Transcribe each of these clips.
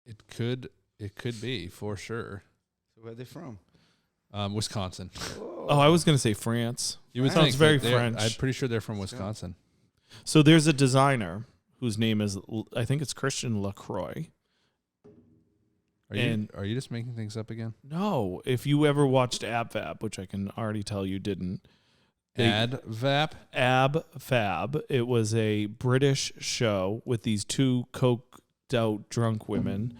It could be for sure. So where are they from? Wisconsin. Oh, I was going to say France. You would Sounds think very that French. I'm pretty sure they're from Wisconsin. So there's a designer whose name is, I think it's Christian Lacroix. Are you just making things up again? No, if you ever watched Ab Fab, which I can already tell you didn't. Ab Fab. It was a British show with these two coked out drunk women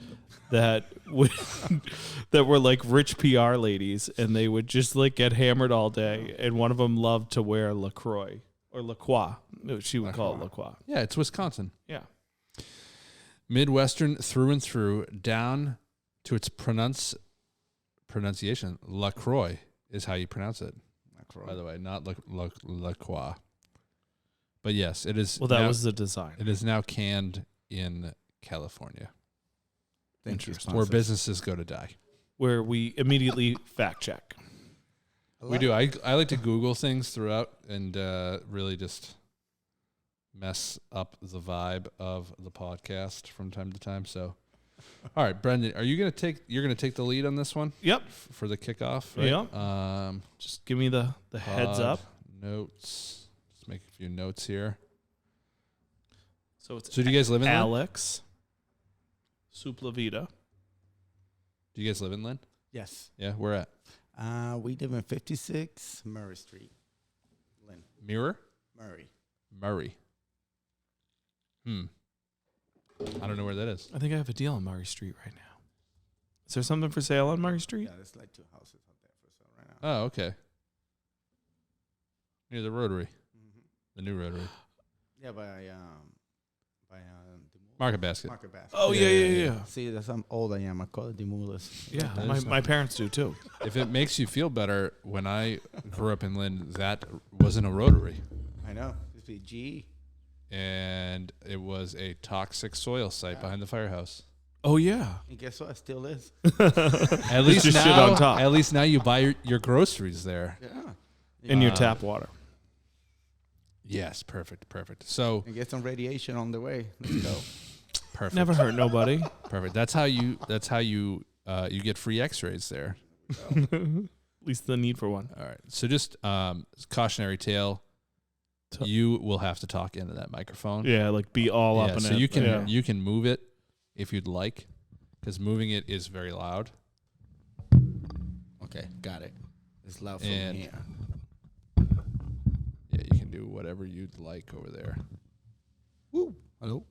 that were like rich PR ladies, and they would just like get hammered all day. And one of them loved to wear LaCroix or LaCroix. She would call it LaCroix. Yeah, it's Wisconsin. Yeah. Midwestern through and through, down to its pronunciation. LaCroix is how you pronounce it. LaCroix. By the way, not LaCroix. But yes, it is. Well, that was the design. It is now canned in California. Interesting. Where businesses go to die. Where we immediately fact check. We do. I like to Google things throughout and really just mess up the vibe of the podcast from time to time. So, all right, Brendan, you're gonna take the lead on this one? Yep. For the kickoff, right? Yep. Just give me the heads up. Notes. Let's make a few notes here. So it's do you guys live in Alex Sepulveda. Do you guys live in Lynn? Yes. Yeah, where at? We live in 56 Murray Street, Lynn. Murray. I don't know where that is. I think I have a deal on Murray Street right now. Is there something for sale on Murray Street? Yeah, there's like 2 houses out there for sale right now. Oh, okay. Near the Rotary. Mm-hmm. The new Rotary. Yeah, by Market Basket. Oh, yeah. See, that's how old I am. I call it Demoulas. Yeah, my parents do too. If it makes you feel better, when I grew up in Lynn, that wasn't a Rotary. I know. It's a GE. And it was a toxic soil site behind the firehouse. Oh, yeah. And guess what? It still is. At least just now, shit on top. At least now you buy your groceries there. Yeah. In your tap water. Yes, perfect. So and get some radiation on the way. Let's go. Perfect. Never hurt nobody. Perfect. That's how you you get free X-rays there. At least the need for one. All right. So just cautionary tale. You will have to talk into that microphone. Yeah, like be all up in it. So you can move it if you'd like, because moving it is very loud. Okay, got it. It's loud from here. Yeah, you can do whatever you'd like over there. Woo. Hello.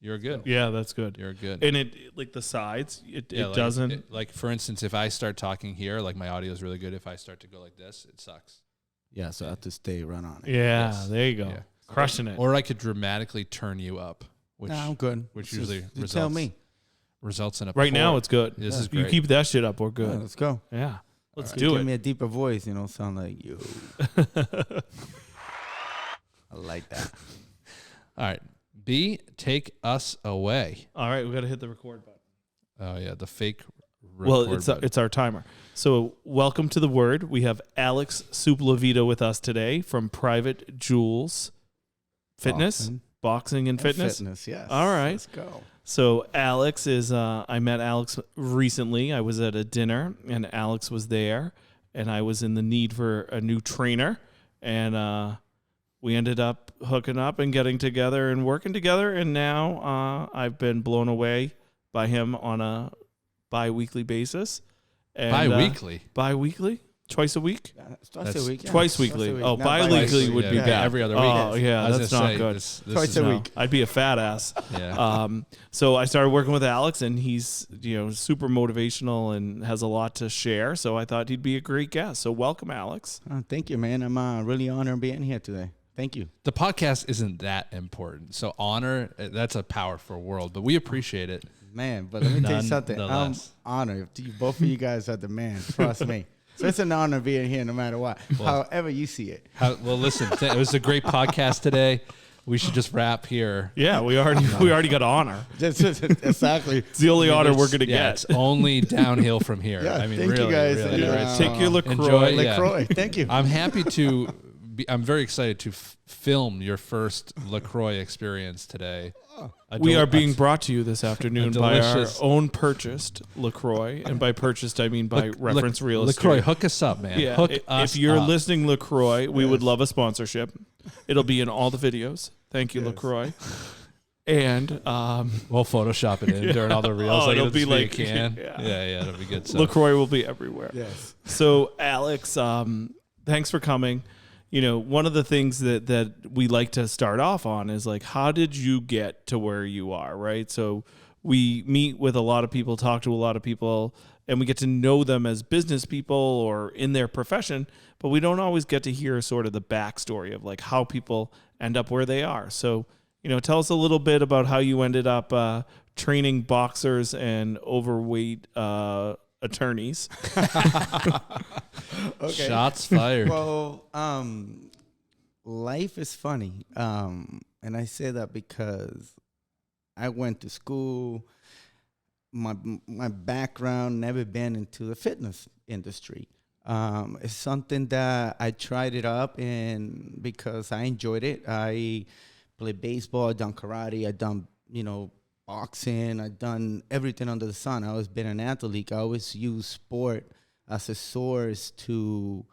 You're good. Yeah, that's good. You're good. And it like the sides, it like, doesn't. Like for instance, if I start talking here, like my audio is really good. If I start to go like this, it sucks. Yeah, so I have to stay right on it. Yeah, Yes. there you go. Yeah. Crushing it. Or I could dramatically turn you up, which I'm good. Which Just usually you tell me. results in a Right now, it's good. This is You great. keep that shit up, we're good. Yeah, let's go. Yeah. Let's right. do Give it. me a deeper voice, sound like you. I like that. All right. B, take us away. All right, we got to hit the record button. Oh, yeah, the fake Well, it's our timer. So welcome to The Word. We have Alex Sepulveda with us today from Private Jewels Fitness. Boxing and fitness? Fitness, yes. All right. Let's go. So Alex is, I met Alex recently. I was at a dinner, and Alex was there, and I was in the need for a new trainer, and we ended up hooking up and getting together and working together, and now I've been blown away by him on a bi-weekly basis. And, bi-weekly? Bi-weekly? Twice a week? Twice a week. Yeah. Twice weekly. Week. Oh, Not bi-weekly would be bad. Every other week. Oh, yeah, that's not good. This Twice a week. I'd be a fat ass. Yeah. So I started working with Alex, and he's super motivational and has a lot to share. So I thought he'd be a great guest. So welcome, Alex. Thank you, man. I'm really honored being here today. Thank you. The podcast isn't that important. So honor, that's a powerful world, but we appreciate it. Man, but let me tell you something. I'm Nonetheless. honored. Both of you guys are the man. Trust me. So it's an honor being here no matter what. However you see it. Well, listen, it was a great podcast today. We should just wrap here. Yeah, we already got honor. Exactly. It's the only honor we're gonna get. It's only downhill from here. Yeah, I mean, thank really, you guys. really. And, Take your LaCroix. Enjoy, LaCroix. Thank you. I'm happy to I'm very excited to film your first LaCroix experience today. We are being brought to you this afternoon by our own purchased LaCroix. And by purchased, I mean by reference real estate. LaCroix, hook us up, man. Yeah, Hook us if you're up. listening, LaCroix, we would love a sponsorship. It'll be in all the videos. Thank you, LaCroix. And we'll Photoshop it in during all the reels. Oh, it'll be like can. Yeah, it'll be good. So. LaCroix will be everywhere. Yes. So, Alex, thanks for coming. You know, one of the things that we like to start off on is like, how did you get to where you are, right? So we meet with a lot of people, talk to a lot of people, and we get to know them as business people or in their profession, but we don't always get to hear sort of the backstory of like how people end up where they are. So, you know, tell us a little bit about how you ended up training boxers and overweight attorneys. Okay. Shots fired. Well, life is funny. And I say that because I went to school. My background never been into the fitness industry. It's something that I tried it up, and because I enjoyed it, I played baseball, I done karate, I done, boxing, I done everything under the sun. I always been an athlete. I always use sport as a source to,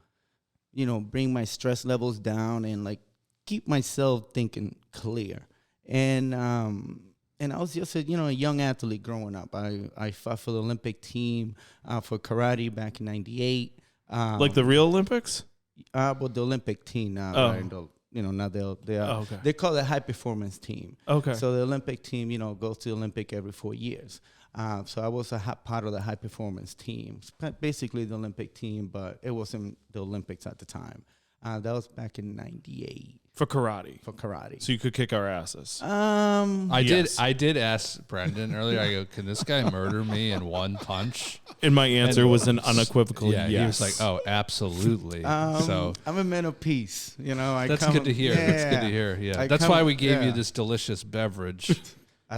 bring my stress levels down and like keep myself thinking clear. And I was just a young athlete growing up. I fought for the Olympic team for karate back in '98. Like the real Olympics? But the Olympic team now. Oh. Now they are. Oh, okay. They call it high performance team. Okay. So the Olympic team, goes to the Olympic every 4 years. So I was part of the high performance team. It's basically the Olympic team, but it wasn't the Olympics at the time. That was back in '98 For karate. for karate. So you could kick our asses. I did ask Brendan earlier. I go, can this guy murder me in one punch? And my answer was an unequivocal Yeah, yes. he was like, "Oh, absolutely." So I'm a man of peace. that's good to hear. Yeah, That's good to hear. Yeah, that's why we gave you this delicious beverage,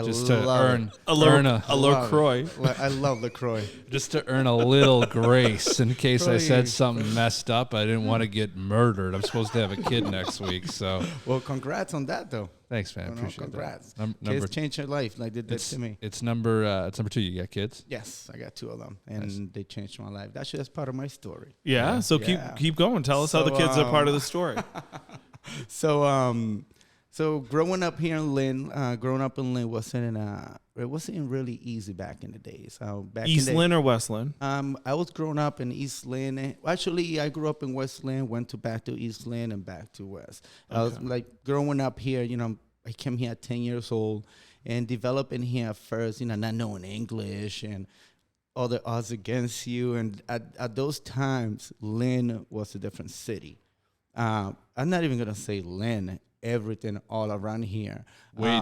just to earn a LaCroix. I love LaCroix. just to earn a little grace in case I said something messed up. I didn't want to get murdered. I'm supposed to have a kid next week, so Well, congrats on that, though. thanks, man. Appreciate congrats. that. Kids changed your life like they did to me. It's number 2. You got kids? Yes, I got 2 of them, and they changed my life. That's just part of my story. Yeah, so keep going. Tell us how the kids are part of the story. So growing up here in Lynn, wasn't really easy back in the days. East Lynn or West Lynn? I was growing up in East Lynn. Actually, I grew up in West Lynn, went back to East Lynn and back to West. I was like growing up here, I came here at 10 years old and developing here at first, not knowing English and all the odds against you. And at those times, Lynn was a different city. I'm not even going to say Lynn. Everything all around here. Way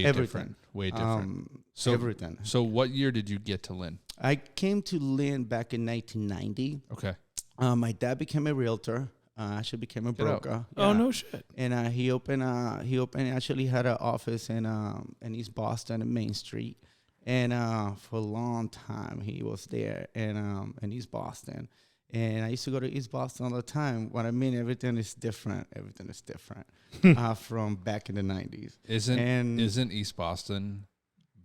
everything. different. So everything. So what year did you get to Lynn? I came to Lynn back in 1990. Okay. My dad became a realtor. Actually became a broker. Yeah. Oh, no shit. And he actually had an office in East Boston and Main Street. And for a long time he was there in East Boston. And I used to go to East Boston all the time. What I mean, everything is different. Everything is different from back in the 90s. Isn't East Boston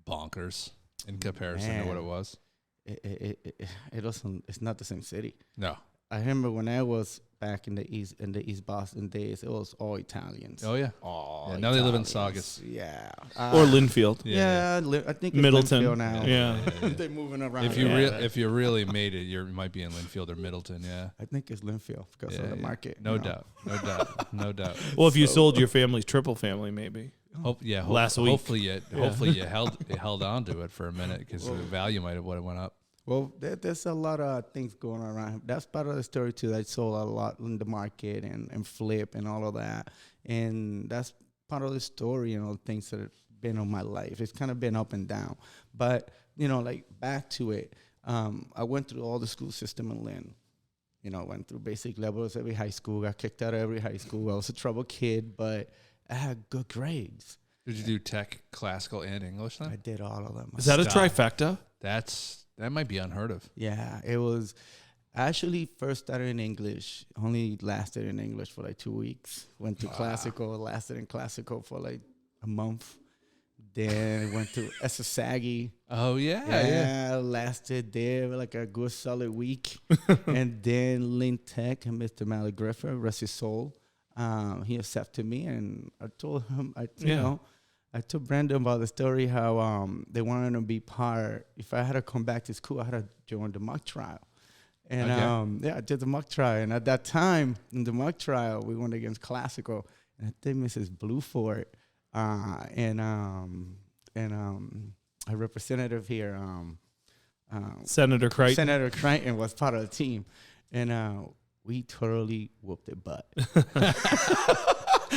bonkers in comparison to what it was? It doesn't. It's not the same city. No. I remember when I was back in the East Boston days, it was all Italians. Oh yeah. Now they live in Saugus. Yeah. Or Linfield. Yeah, I think it's Middleton Linfield now. Yeah. They're moving around. If you really made it, you might be in Linfield or Middleton. Yeah. I think it's Linfield because of the market. No doubt. No doubt. Well, if you sold your family's triple family, maybe. Last week. Hopefully you held on to it for a minute because the value might have went up. Well, there's a lot of things going on around. That's part of the story, too. I sold a lot in the market and flip and all of that. And that's part of the story, things that have been on my life. It's kind of been up and down. But, back to it, I went through all the school system in Lynn. Went through basic levels every high school. Got kicked out of every high school. I was a trouble kid, but I had good grades. Did you do tech, classical, and English then? I did all of them. Is that a trifecta? That might be unheard of. Yeah, it was. actually first started in English, only lasted in English for like 2 weeks. Went to classical, lasted in classical for like a month. Then went to Saggy. Oh, yeah. Lasted there like a good solid week. And then Lynn Tech and Mr. Mally Griffith, rest his soul. He accepted me, and I told him, I told Brandon about the story how they wanted to be part. If I had to come back to school, I had to join the mock trial. And I did the mock trial. And at that time, in the mock trial, we went against Classical. And I think Mrs. Blueford and a representative here, Senator Crichton. Senator Crichton was part of the team. And we totally whooped it butt.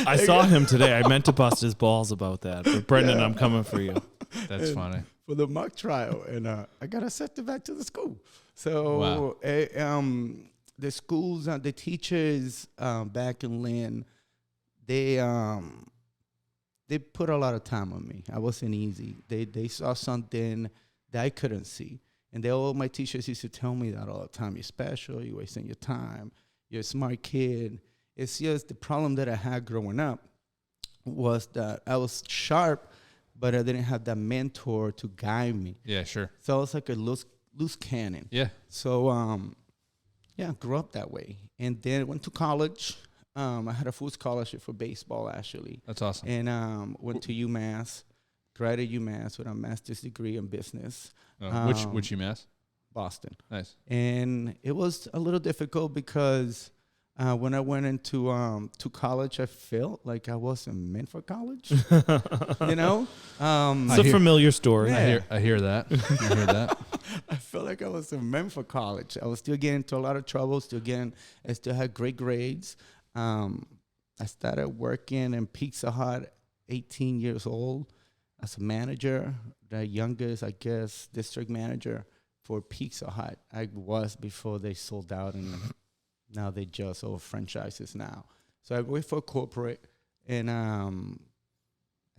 I saw him today. I meant to bust his balls about that. But Brendan, I'm coming for you. That's funny. For the mock trial. And I got accepted back to the school. So the schools, the teachers back in Lynn, they put a lot of time on me. I wasn't easy. They saw something that I couldn't see. And all my teachers used to tell me that all the time. You're special. You're wasting your time. You're a smart kid. It's just the problem that I had growing up was that I was sharp, but I didn't have that mentor to guide me. Yeah, sure. So I was like a loose cannon. Yeah. So, I grew up that way. And then went to college. I had a full scholarship for baseball, actually. That's awesome. And went to UMass, graduated UMass with a master's degree in business. Which UMass? Boston. Nice. And it was a little difficult because when I went into to college, I felt like I wasn't meant for college. You know? It's a familiar story. Yeah. I hear that. I hear that. I felt like I wasn't meant for college. I was still getting into a lot of trouble. I still had great grades. I started working in Pizza Hut, 18 years old, as a manager, the youngest, I guess, district manager for Pizza Hut. I was before they sold out, and now they just over franchises now. So I worked for corporate, and I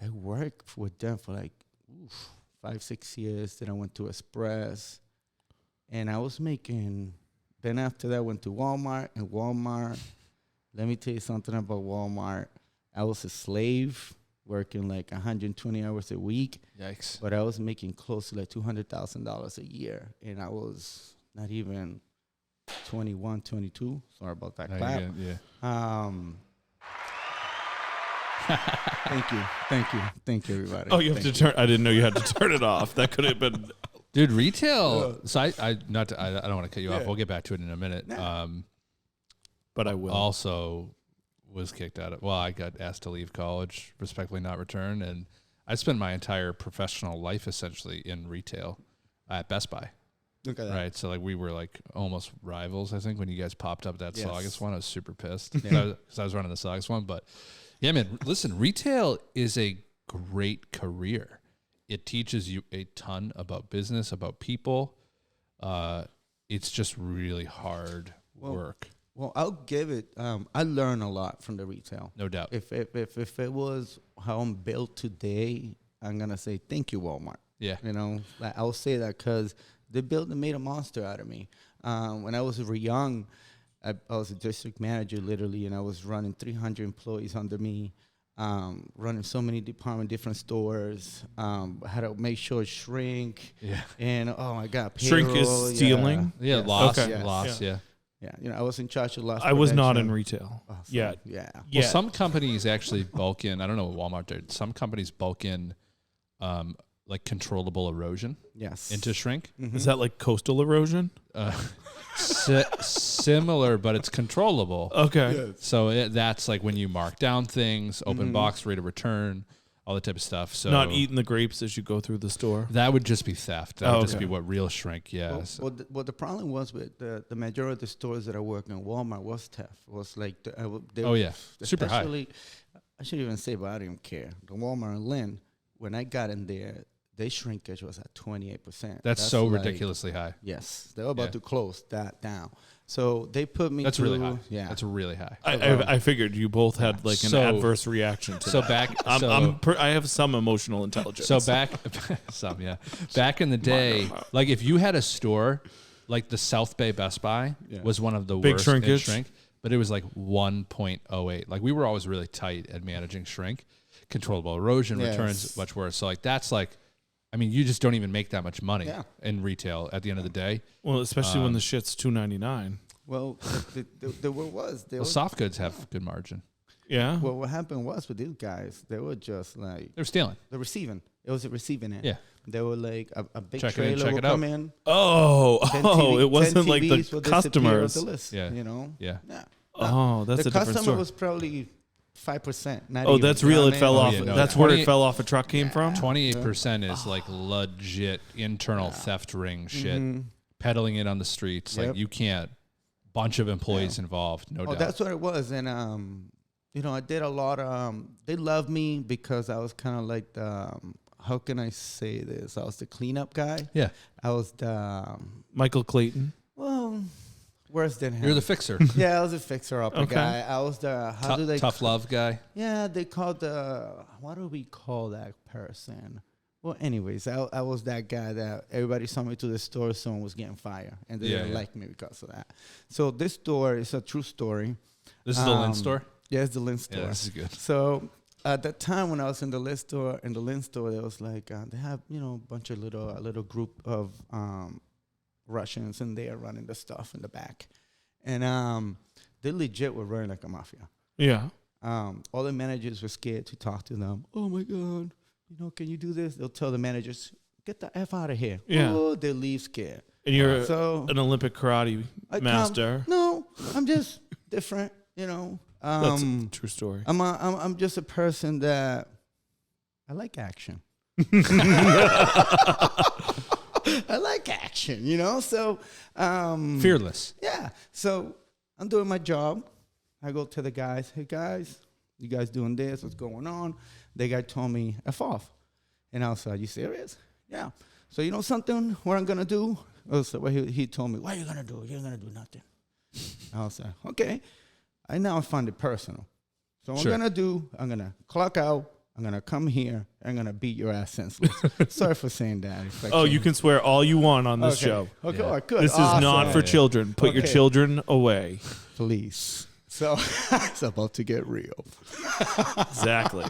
worked with them for like 5-6 years. Then I went to Express, and I was making. Then after that, I went to Walmart, and Walmart. Let me tell you something about Walmart. I was a slave working like 120 hours a week. Yikes. But I was making close to like $200,000 a year. And I was not even 21, 22. Sorry about that clap. Yeah. Thank you, everybody. Oh, you have to turn. I didn't know you had to turn it off. That could have been. Dude, retail. So I don't want to cut you off. Yeah. We'll get back to it in a minute. Nah. But I will. Also was kicked out of. Well, I got asked to leave college, respectfully not return, and I spent my entire professional life essentially in retail at Best Buy. Look at that. Right, so like we were like almost rivals. I think when you guys popped up that Saugus one, I was super pissed because I was running the Saugus one. But yeah, man, listen, retail is a great career. It teaches you a ton about business, about people. It's just really hard work. Well, I'll give it. I learned a lot from the retail. No doubt. If it was how I'm built today, I'm gonna say thank you, Walmart. Yeah. You know, I'll say that because they made a monster out of me. When I was young, I was a district manager literally, and I was running 300 employees under me, running so many departments, different stores. I had to make sure it shrink. Yeah. And oh my God, Shrink is payroll, stealing. Yeah, Yes. loss, Okay. loss, yeah. Yeah, you know, I was in charge of loss. I was not in prevention. retail Awesome. yet. Yeah. Well, some companies actually bulk in. I don't know what Walmart did. Some companies bulk in like controllable erosion Yes. into shrink. Mhm. Is that like coastal erosion? Similar, but it's controllable. Okay. Yes. So that's like when you mark down things, open box, rate of return, all that type of stuff. So Not eating the grapes as you go through the store. that would just be theft. That would just okay. be what real shrink. Yeah. Well, the problem was with the majority of the stores that I work in, Walmart was tough. It was like, Super high. especially, I shouldn't even say, but I didn't care. The Walmart in Lynn, when I got in there, their shrinkage was at 28%. That's so like- ridiculously high. Yes, they were about Yeah. to close that down. So they put me. That's really high. Yeah, That's really high. I figured you both had like an So- adverse reaction to So that. back. I have some emotional intelligence. So back in the day, like if you had a store like the South Bay Best Buy was one of the Big worst shrinkage. in shrink, but it was like 1.08. Like we were always really tight at managing shrink. Controllable erosion returns much worse. So like that's like, I mean, you just don't even make that much money in retail at the end of the day. Well, especially when the shit's $2.99. Well, Soft goods have good margin. Yeah. Well, what happened was with these guys, they were just like They're stealing. the receiving. It was a receiving end. Yeah. They were like a big Check it in, trailer check would it out. come in. 10 it wasn't 10 like TVs the will disappear off customers. the list, Yeah. you know. Yeah. Oh, that's the a different customer story. was probably 5%. Oh, that's real. It fell off. yeah, no, That's where it fell off a truck came from. 28% is like legit internal theft ring shit. Peddling it on the streets. Like you can't. Bunch of employees involved, no doubt. That's what it was. And, I did a lot of, they loved me because I was kind of like the, how can I say this? I was the cleanup guy. Yeah. I was the, Michael Clayton. well, worse than him. You're the fixer. Yeah, I was a fixer-upper Okay. guy. I was the, how do they? Tough love guy. Yeah, they called the, what do we call that person? Well, anyways, I was that guy that everybody saw me to the store, someone was getting fired, and they didn't like me because of that. So this store is a true story. This is the Lynn store? Yeah, it's the Lynn store. Yeah, this is good. So at that time when I was in the Lynn store, there was like, they have, a bunch of a little group of Russians in there running the stuff in the back. And they legit were running like a mafia. Yeah. All the managers were scared to talk to them. Oh, my God. Can you do this? They'll tell the managers, get the F out of here. Yeah. Oh, they leave scared. And you're an Olympic karate master. No, I'm just different, That's a true story. I'm just a person that I like action. I like action, So Fearless. yeah. So I'm doing my job. I go to the guys, hey guys, you guys doing this? What's going on? The guy told me F off. And I was like, you serious? Yeah. So you know something, what I'm going to do? He told me, what are you going to do? You're going to do nothing. I was like, okay. I now find it personal. So what I'm going to do, I'm going to clock out. I'm going to come here. I'm going to beat your ass senseless. Sorry for saying that. You can swear all you want on this show. Okay, Yeah. good. This is not for children. Put your children away. Please. So it's about to get real. Exactly.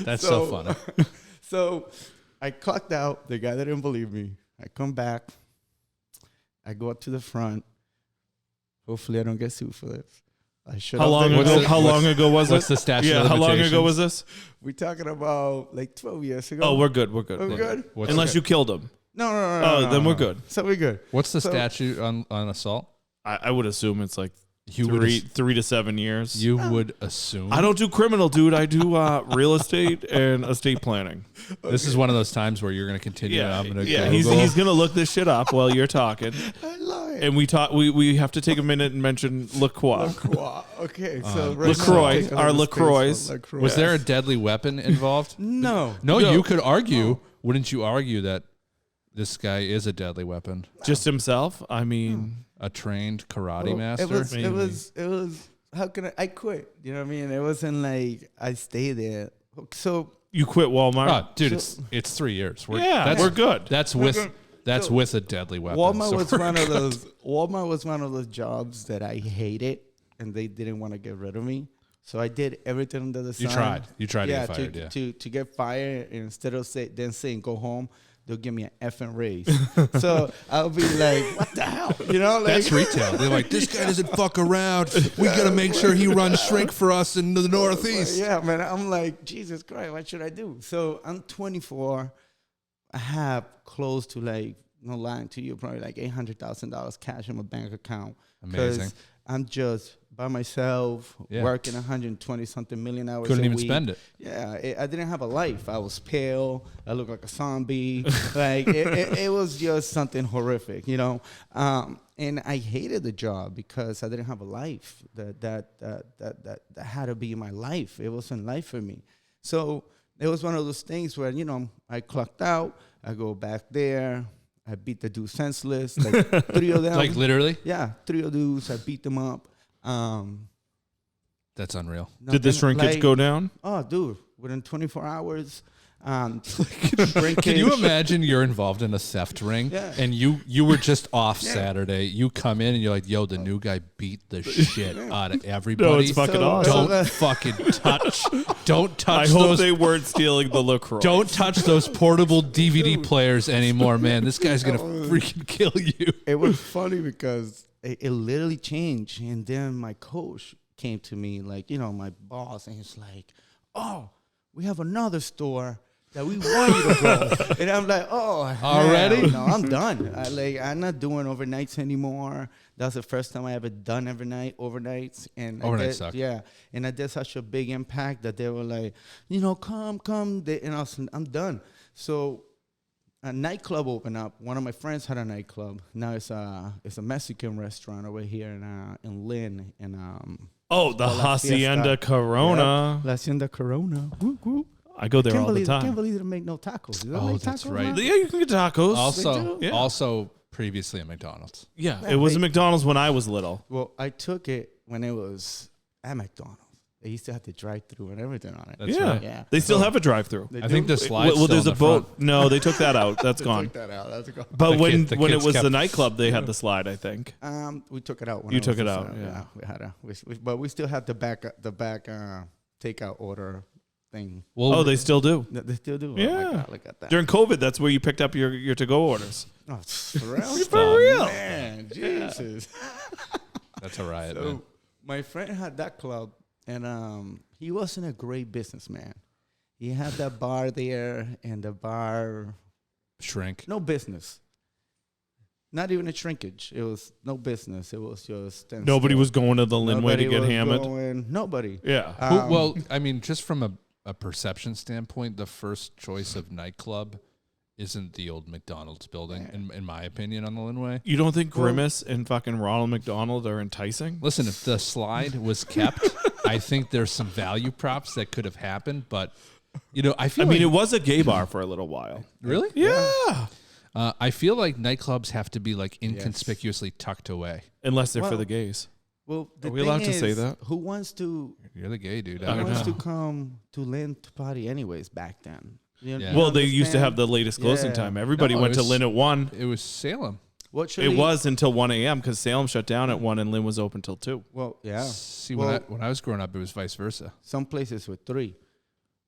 That's so funny. So I clocked out. The guy that didn't believe me. I come back. I go up to the front. Hopefully I don't get sued for this. How long ago was it? What's the statute of how long ago limitations? was this? We're talking about like 12 years ago. Oh, we're good. We're Are good. we good? Unless you killed him. No. Then we're good. So we're good. What's the statute on assault? I would assume it's like You would 3 to 7 years. You would assume. I don't do criminal, dude. I do real estate and estate planning. This is one of those times where you're going to continue. I'm going to He's going to look this shit up while you're talking. I love it. And we have to take a minute and mention LaCroix. Okay, so LaCroix, our LaCroix. Was there a deadly weapon involved? No. No, you could argue. Wouldn't you argue that this guy is a deadly weapon? Just himself? I mean, a trained karate master? It was, how can I quit. You know what I mean? It wasn't like I stayed there. So you quit Walmart? Oh, dude, it's 3 years. We're good. That's with a deadly weapon. Walmart was one of those jobs that I hated, and they didn't want to get rid of me. So I did everything under the sun. You tried to get fired, to get fired, and instead of saying go home, they'll give me an effing raise. So I'll be like, what the hell? That's retail. They're like, this guy doesn't fuck around. We got to make sure he runs shrink for us in the Northeast. Yeah, man. I'm like, Jesus Christ, what should I do? So I'm 24. I have close to, like, no lying to you, probably like $800,000 cash in my bank account. Amazing. I'm just by myself, working 120-something million hours Couldn't a even week. spend it. Yeah, I didn't have a life. I was pale. I looked like a zombie. Like it was just something horrific, And I hated the job because I didn't have a life. That had to be my life. It wasn't life for me. So it was one of those things where I clocked out. I go back there. I beat the dude senseless, like 3 of them. Like literally? Yeah, 3 of dudes. I beat them up. That's unreal. Did the shrinkage go down? Oh, dude, within 24 hours, Can you imagine you're involved in a theft ring and you were just off Saturday? You come in and you're like, yo, the new guy beat the shit out of everybody. No, it's fucking awesome. Don't fucking touch. Don't touch I hope those. they weren't stealing the LaCroix. Don't touch those portable DVD players anymore, man. This guy's going to freaking kill you. It was funny because it literally changed. And then my coach came to me, like, my boss, and he's like, oh, we have another store that we want you to go. And I'm like, oh, already? No, I'm done. I'm not doing overnights anymore. That's the first time I ever done overnights. And overnights suck. Yeah. And I did such a big impact that they were like, come. And I was, I'm done. So a nightclub opened up. One of my friends had a nightclub. Now it's a Mexican restaurant over here in Lynn. And the Hacienda Corona. Yep. La Hacienda Corona. Woo, woo. I go there all the time. I can't believe they make no tacos. That's right. Yeah, you can get tacos. Also previously at McDonald's. Yeah, it was a McDonald's when I was little. Well, I took it when it was at McDonald's. They used to have the drive-through and everything on it. That's right. Yeah. They still have a drive-through. I think the slide's Well, there's still a in the boat. front. No, they took that out. That's gone. Took that out. That's gone. But when kids it was kept- the nightclub, they had the slide, I think. We took it out. When You I took was it in out, South. yeah. We had but we still had the back takeout order thing. Well, They still do. They still do. Yeah. Oh my God, look at that. During COVID, that's where you picked up your to-go orders. Oh, for real? For real. Man, Jesus. that's a riot, man. So my friend had that club, and he wasn't a great businessman. He had that bar there, and the bar Shrink. no business. Not even a shrinkage. It was no business. It was just Nobody was going to the Linway to get hammered. Nobody. Yeah. Well, I mean, just from a perception standpoint, the first choice of nightclub isn't the old McDonald's building, in my opinion, on the Linway. You don't think Grimace and fucking Ronald McDonald are enticing? Listen, if the slide was kept, I think there's some value props that could have happened, but I feel it was a gay bar for a little while. Really? Yeah. I feel like nightclubs have to be like inconspicuously tucked away. Unless they're for the gays. Well, Are we allowed to say that? Who wants to? You're the gay dude. I Who don't wants know. to come to Lynn to party anyways back then? Yeah. Well, they used to understand? have the latest closing Yeah. time. Everybody No, went it to was- Lynn at 1. It was Salem. It was until 1 a.m. because Salem shut down at 1 and Lynn was open till 2. Well, yeah. See, Well- when I was growing up, it was vice versa. Some places were 3.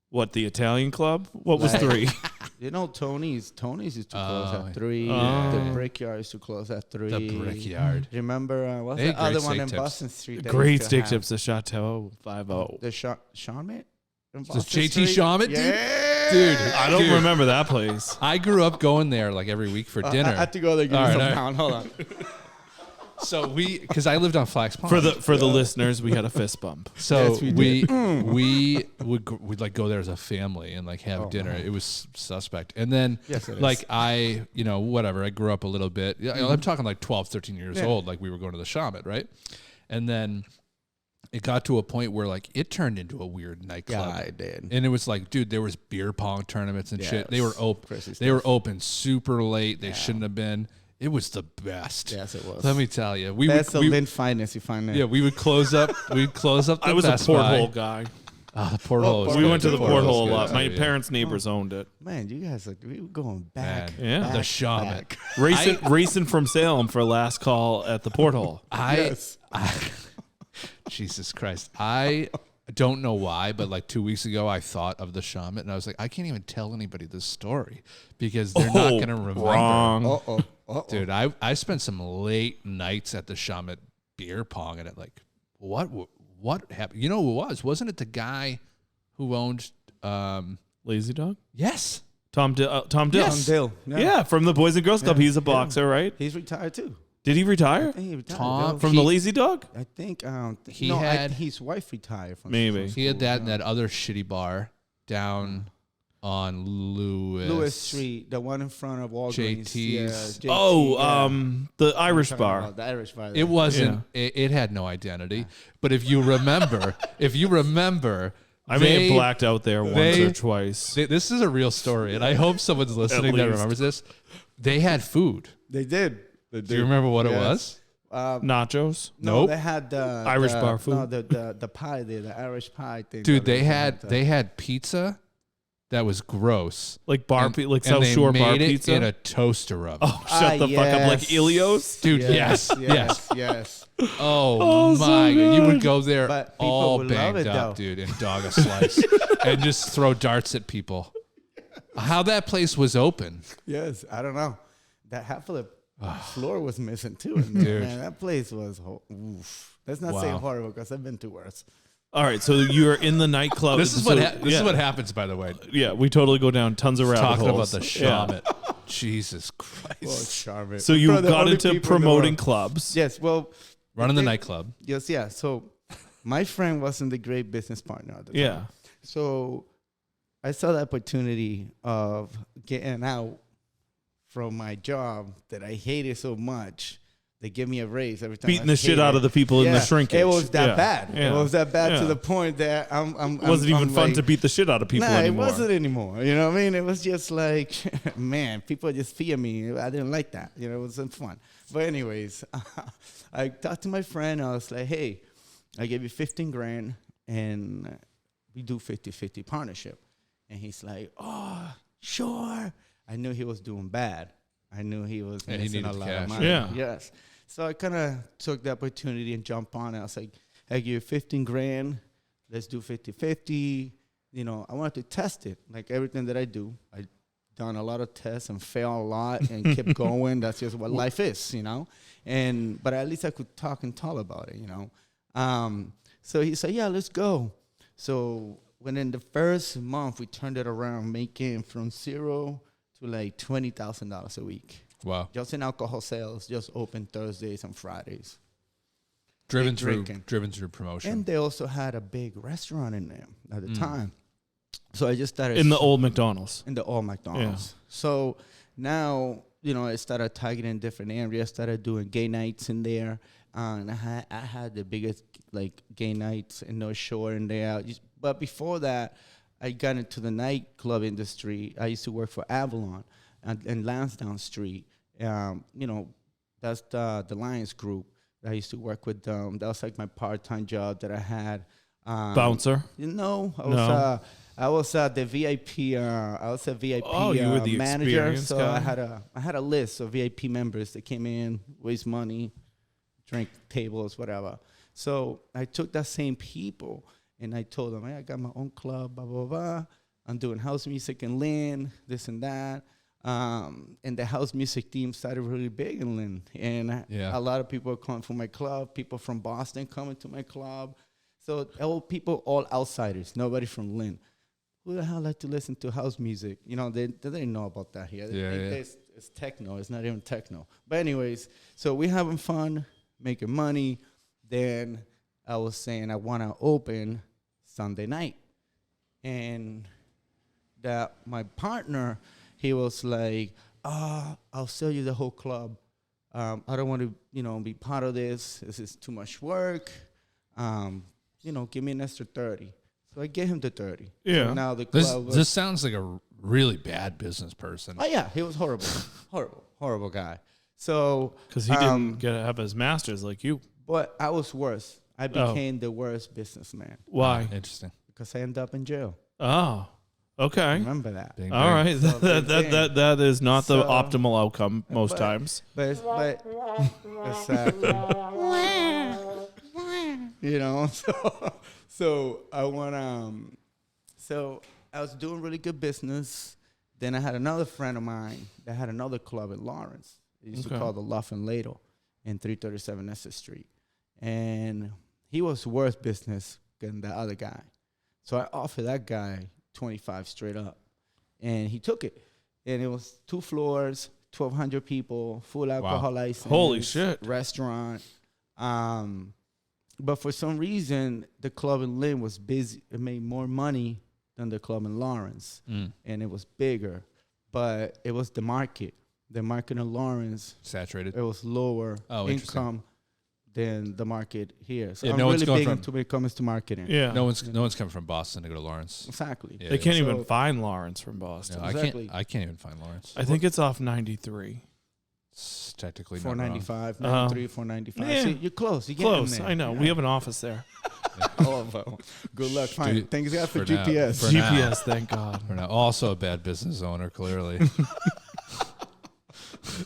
What, the Italian club? What was Like- 3? Tony's used to close at 3. Oh. The Brickyard used to close at 3. The Brickyard. Remember what's They the had other great one steak in tips. Boston Street? they Great used to steak have? tips, the Chateau 5-0. The Charmant? Does JT Shawmut, dude? Yeah. Dude, I don't remember that place. I grew up going there like every week for dinner. I had to go there. Give All me right, some all right. pound. Hold on. So because I lived on Flax Pond. For the listeners, we had a fist bump. So Yes, we we'd like go there as a family and like have dinner. wow. It was suspect. And then Yes, it is. like I whatever, I grew up a little bit. Yeah, I'm talking like 12, 13 years Yeah. old. Like we were going to the Shawmut, right? And then it got to a point where like it turned into a weird nightclub. Yeah, I did. And it was like, dude, there was beer pong tournaments and shit. They were Yes. open. Crazy They were stuff. open super late. They shouldn't have been. It was the best. Yes, it was. Let me tell you, That's the Lynn finest you find there. yeah, we would close up. We'd close up. The I was Best a porthole Buy. guy. The porthole. was We good. went to the Porthole was porthole a good lot. too, My yeah. parents' neighbors owned it. Man, you guys we were going back. Man. Yeah. The back, Shawmut. back. Racing from Salem for last call at the porthole. I Jesus Christ. I don't know why, but like 2 weeks ago, I thought of the Shawmut, and I was like, I can't even tell anybody this story because they're not going to remember. Wrong. Uh-oh. Dude, I spent some late nights at the Shawmut beer pong, and it like, what happened? You know who it was? Wasn't it the guy who owned? Lazy Dog? Yes. Tom Dill. Yes. Dill. Yeah, from the Boys and Girls Club. Yeah. He's a boxer, right? He's retired too. Did he retire I think he retired. Tom- Dill. from the Lazy Dog? I think He no, had- his wife retired from Maybe. He had that and that other shitty bar down on Lewis Street, the one in front of Walgreens. JT's. Yeah, JT, Oh, yeah. the Irish Talking bar. about the Irish bar. It wasn't. It had no identity. But if you remember, I may they- have blacked out there once they- or twice. this is a real story, and I hope someone's listening that least. remembers this. They had food. They did. Do you remember what it was? Nachos? No, Nope. they had the Irish the- bar food. No, the pie there, the Irish pie thing. Dude, that they had pizza that was gross. Like bar, like and South they Shore bar made it pizza in a toaster oven. Oh, shut the fuck up! Like Ilios, dude. Yes. Oh so my god, you good. would go there But people all would love banged it, up, though. dude, and dog a slice, and just throw darts at people. How that place was open. Yes, I don't know. That half of the floor was missing too. In there, Dude. man, that place was. Oof. Let's not say Wow. horrible because I've been to worse. All right, so you're in the nightclub. This is So- this is what happens, by the way. Yeah, we totally go down tons of rabbit Talking about holes. the Yeah. Shaman. Jesus Christ. Oh, Charmin. So you got into promoting clubs. Yes, well, Running the thing- nightclub. Yes, yeah. So my friend wasn't a great business partner at the time. Yeah. So I saw the opportunity of getting out from my job that I hated so much. They give me a raise every time. Beating the shit out of the people in the shrinkage. It was that Yeah. bad. Yeah. It was that bad Yeah. to the point that I'm It wasn't even fun like, to beat the shit out of people nah, anymore. it wasn't anymore. You know what I mean? It was just like, man, people just fear me. I didn't like that. You know, it wasn't fun. But anyways, I talked to my friend. I was like, hey, I gave you 15 grand and we do 50-50 partnership. And he's like, oh, sure. I knew he was doing bad. I knew he was And he missing a needed lot cash. of money. Yeah. Yes. So I kind of took the opportunity and jumped on it. I was like, I give you 15 grand. Let's do 50-50. You know, I wanted to test it. Like everything that I do, I done a lot of tests and failed a lot and kept going. That's just what life is, you know. But at least I could talk and tell about it, you know. So he said, yeah, let's go. So within the first month, we turned it around, making from zero to like $20,000 a week. Wow. Just in alcohol sales, just open Thursdays and Fridays. Driven drinking. through promotion. And they also had a big restaurant in there at the time. So I just started in the old McDonald's. in the old McDonald's. So now, you know, I started targeting different areas, started doing gay nights in there. And I had the biggest like gay nights in North Shore in there. But before that, I got into the nightclub industry. I used to work for Avalon and Lansdowne Street. You know, that's the Lions Group. I used to work with them. That was like my part-time job that I had. Bouncer. You know, No. I was the VIP. I was a VIP Oh, you were the manager. experienced So guy? I had a list of VIP members that came in, waste money, drink tables, whatever. So I took that same people and I told them, hey, I got my own club, blah blah blah. I'm doing house music in Lynn, this and that. And the house music team started really big in Lynn. And Yeah. a lot of people are coming from my club, people from Boston coming to my club. So all people, all outsiders, nobody from Lynn. Who the hell like to listen to house music? You know, they didn't know about that here. They Yeah, think yeah. it's techno. It's not even techno. But anyways, so we having fun, making money. Then I was saying I want to open Sunday night. And that my partner, he was like, I'll sell you the whole club. I don't want to, you know, be part of this. This is too much work. You know, give me an extra 30. So I gave him the 30. Yeah. So now the club was, This sounds like a really bad business person. oh yeah, he was horrible, horrible guy. So Because he didn't have his master's like you. but I was worse. I became the worst businessman Why? Interesting. because I ended up in jail. Oh, okay. Remember that. Bing, All bing. right. So That is not the So- optimal outcome most but- times. But exactly. You know, so I want so I was doing really good business. Then I had another friend of mine that had another club in Lawrence. They used to Okay. call the Luff and Ladle in 337 Essex Street. And he was worse business than the other guy. So I offered that guy 25 straight up. And he took it. And it was 2 floors, 1,200 people, full alcohol license. Holy shit. Restaurant. But for some reason, the club in Lynn was busy. It made more money than the club in Lawrence. And it was bigger. But it was the market. The market in Lawrence, Saturated. it was lower Oh, interesting. income than the market here. So Yeah, I'm no one's really going big from- into when it comes to marketing. Yeah. No one's coming from Boston to go to Lawrence. Exactly. Yeah, They can't So- even find Lawrence from Boston. No, Exactly. I can't even find Lawrence. I think it's off 93. It's technically not wrong. 495, Uh-huh. 93, 495. Yeah. See, you're close. You get Close. in there. I know. Yeah. We have an office there. All of them. Good luck finding. Thanks God for now. GPS. For GPS, now. thank God. We're now also a bad business owner, clearly.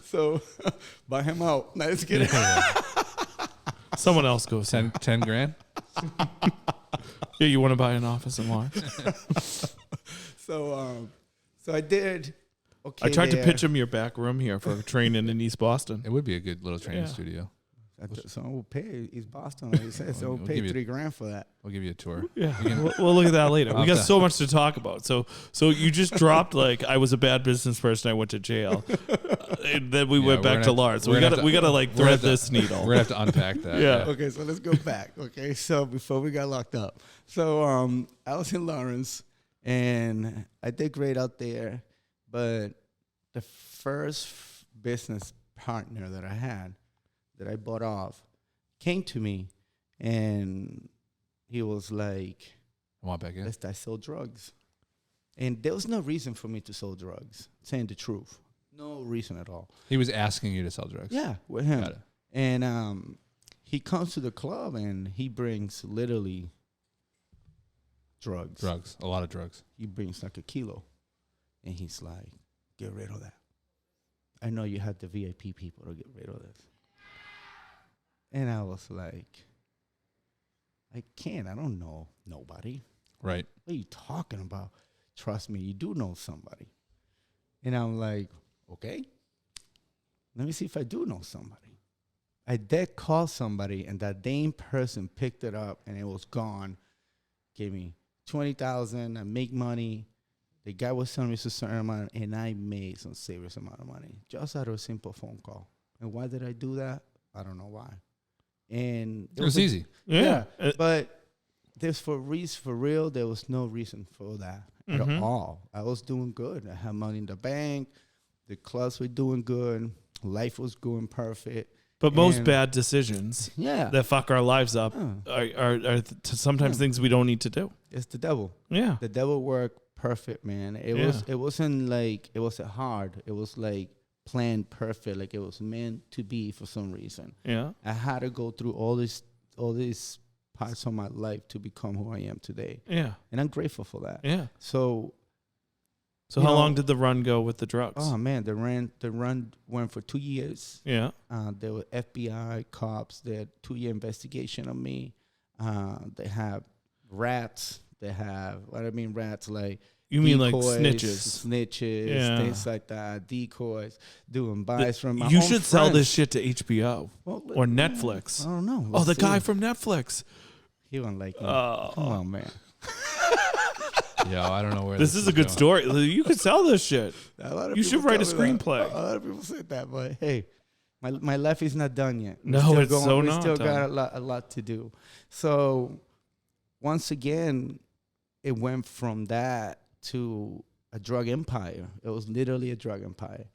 So, buy him out. No, let's get it. Someone else goes. 10 grand? Yeah, you want to buy an office in Lawrence? So I did. Okay, I tried to pitch him your back room here for training in East Boston. It would be a good little training Yeah. studio. Someone will pay. East Boston, like you said. So we'll pay give you- $3,000 for that. We'll give you a tour. Yeah, we'll look at that later. We got Okay. so much to talk about. So you just dropped like I was a bad business person. I went to jail, and then we went back to Lawrence. So we gotta like thread this needle. We're gonna have to unpack that. Yeah. Okay, so let's go back. Okay, so before we got locked up, so I was in Lawrence, and I did great out there, but the first business partner that I had, that I bought off, came to me, and he was like, I want back in. I sell drugs. And there was no reason for me to sell drugs, saying the truth. No reason at all. He was asking you to sell drugs. Yeah, with him. Got it. And he comes to the club, and he brings literally drugs. Drugs. A lot of drugs. He brings like a kilo. And he's like, get rid of that. I know you had the VIP people to get rid of this. And I was like, I can't. I don't know nobody. Right. What are you talking about? Trust me, you do know somebody. And I'm like, okay, let me see if I do know somebody. I did call somebody, and that damn person picked it up, and it was gone. Gave me $20,000. I make money. The guy was telling me it's a certain amount, and I made some serious amount of money just out of a simple phone call. And why did I do that? I don't know why. And It was easy. Yeah. But there's for real, there was no reason for that at all. I was doing good. I had money in the bank. The clubs were doing good. Life was going perfect. But most And- bad decisions Yeah. that fuck our lives up are sometimes things we don't need to do. It's the devil. Yeah. The devil worked perfect, man. It wasn't like it wasn't hard. It was like planned perfect. Like it was meant to be for some reason. Yeah. I had to go through all these parts of my life to become who I am today. Yeah. And I'm grateful for that. Yeah. So So You how know- long did the run go with the drugs? oh man, the run went for 2 years. Yeah. There were FBI cops. They had 2-year investigation on me. They have rats. They have rats like You mean like decoys, snitches? snitches, Yeah. things like that, decoys, doing buys from my You own should sell this friends. shit to HBO Well, or Netflix. I don't know. Oh, the Let's guy see. from Netflix. He won't like me. Oh. Come on, man. Yeah, I don't know where This is a good going. story. You could sell this shit. A lot of You people should write a tell me that. screenplay. A lot of people said that, but hey, my life is not done yet. No, Still it's so we not still done. got a lot to do. So once again, it went from that to a drug empire. It was literally a drug empire.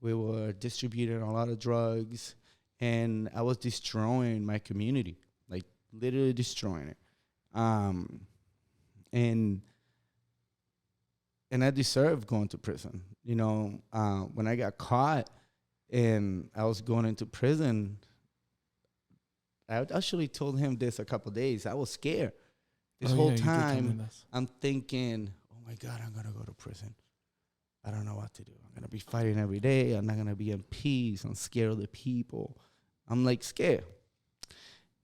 We were distributing a lot of drugs, and I was destroying my community, like literally destroying it. And I deserved going to prison. You know, when I got caught and I was going into prison, I actually told him this a couple of days. I was scared. This Oh, whole yeah, you did tell me time, this. I'm thinking, oh my God, I'm going to go to prison. I don't know what to do. I'm going to be fighting every day. I'm not going to be in peace. I'm scared of the people. I'm like scared.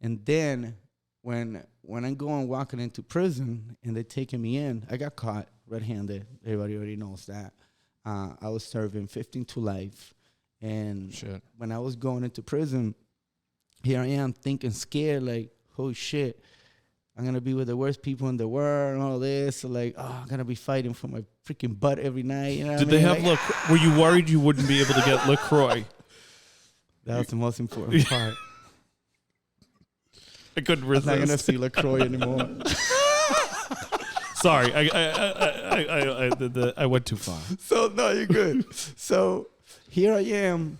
And then when I'm walking into prison and they're taking me in, I got caught red-handed. Everybody already knows that. I was serving 15 to life. And Shit. when I was going into prison, here I am thinking scared, like, oh shit, I'm going to be with the worst people in the world and all this. So like, oh, I'm going to be fighting for my freaking butt every night. You know what Did I they mean? have Like, Were you worried you wouldn't be able to get LaCroix? that was the most important part. I couldn't I'm not going to resist. see LaCroix anymore. Sorry, I went too far. So, no, you're good. So here I am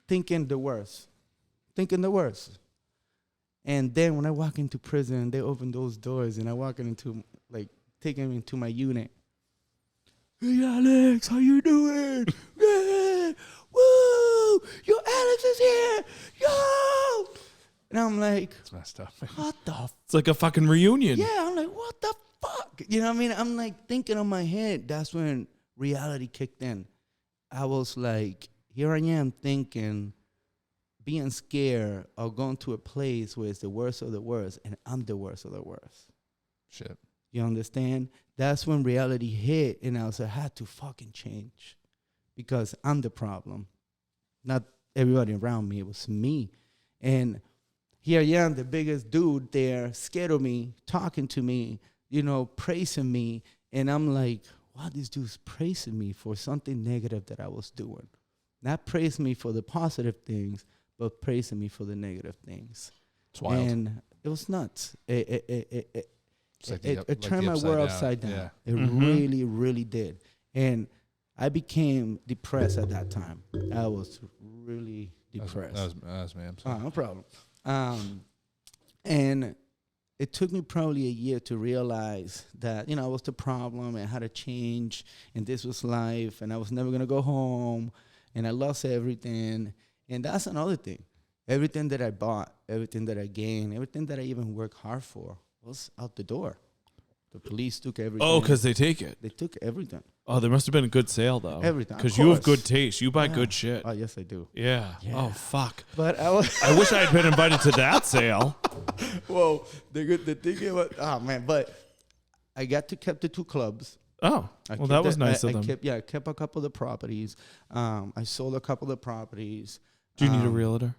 thinking the worst. And then when I walk into prison, they open those doors and I walk into, like, taking me into my unit. Hey, Alex, how you doing? Yeah, woo, yo, Alex is here, yo. And I'm like, It's messed up. what the It's like a fucking reunion. Yeah, I'm like, what the fuck? You know what I mean? I'm like thinking on my head. That's when reality kicked in. I was like, here I am thinking, being scared of going to a place where it's the worst of the worst, and I'm the worst of the worst. Shit. You understand? That's when reality hit, and I had to fucking change because I'm the problem, not everybody around me. It was me. And here I am, the biggest dude there, scared of me, talking to me, praising me. And I'm like, wow, this dude's praising me for something negative that I was doing. Not praising me for the positive things, but praising me for the negative things. It's wild. And it was nuts. It turned my upside world down. upside down. Yeah. It really, really did. And I became depressed at that time. I was really depressed. That was man. No problem. And it took me probably a year to realize that, I was the problem and how to change, and this was life, and I was never going to go home, and I lost everything. And that's another thing. Everything that I bought, everything that I gained, everything that I even worked hard for was out the door. The police took everything. Oh, because they take it. They took everything. Oh, there must have been a good sale, though. Everything. Because you have good taste. You buy good shit. Oh, yes, I do. Yeah. Yeah. Oh, fuck. But I wish I had been invited to that sale. Whoa, the thing about, oh man, but I got to keep the 2 clubs. Oh, well, that was nice of them. I kept a couple of the properties. I sold a couple of properties. Do you need a realtor?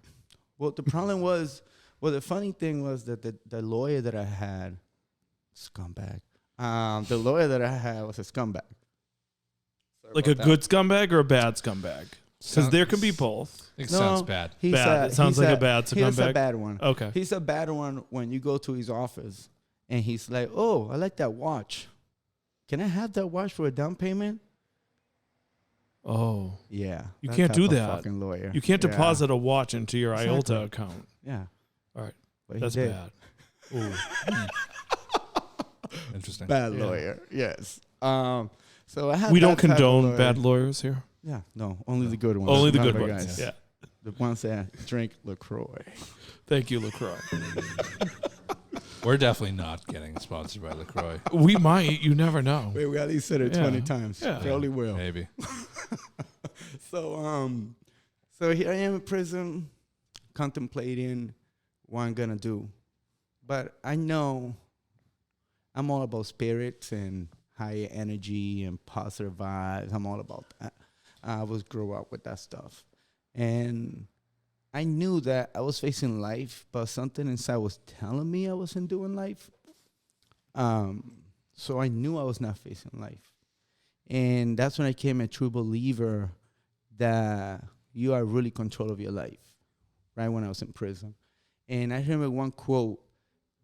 Well, the problem was, the funny thing was that the lawyer that I had, scumbag. The lawyer that I had was a scumbag. Sorry Like a good scumbag or a bad scumbag? Because there can be both. It sounds bad. Bad. It sounds like a bad scumbag. He's a bad one. Okay. He's a bad one when you go to his office and he's like, oh, I like that watch. Can I have that watch for a down payment? Oh. Yeah. You can't do that. Fucking lawyer. You can't deposit a watch into your Exactly. IOTA account. Yeah. All right. But That's bad. Ooh. Interesting. Bad Yeah. lawyer. Yes. So I have. We don't that type of condone lawyer. bad lawyers here. Yeah. No. Only the good ones. Only the Not good the ones. guys. Yeah. The ones that drink LaCroix. Thank you, LaCroix. We're definitely not getting sponsored by LaCroix. We might. You never know. Wait, we at least said it 20 times. Yeah. Probably will. Maybe. So here I am in prison, contemplating what I'm gonna do. But I know I'm all about spirits and higher energy and positive vibes. I'm all about that. I was grew up with that stuff. And I knew that I was facing life, but something inside was telling me I wasn't doing life. So I knew I was not facing life. And that's when I became a true believer that you are really control of your life, right when I was in prison. And I remember one quote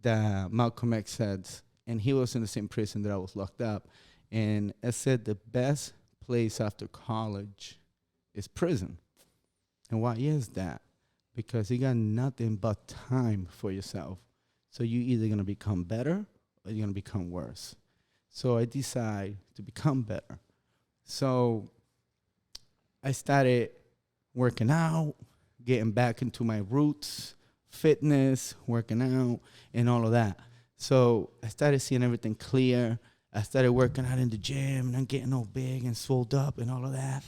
that Malcolm X said, and he was in the same prison that I was locked up. And it said the best place after college is prison. And why is that? Because you got nothing but time for yourself. So you're either going to become better or you're going to become worse. So I decided to become better. So I started working out, getting back into my roots, fitness, working out, and all of that. So I started seeing everything clear. I started working out in the gym, and I'm getting all big and swelled up and all of that.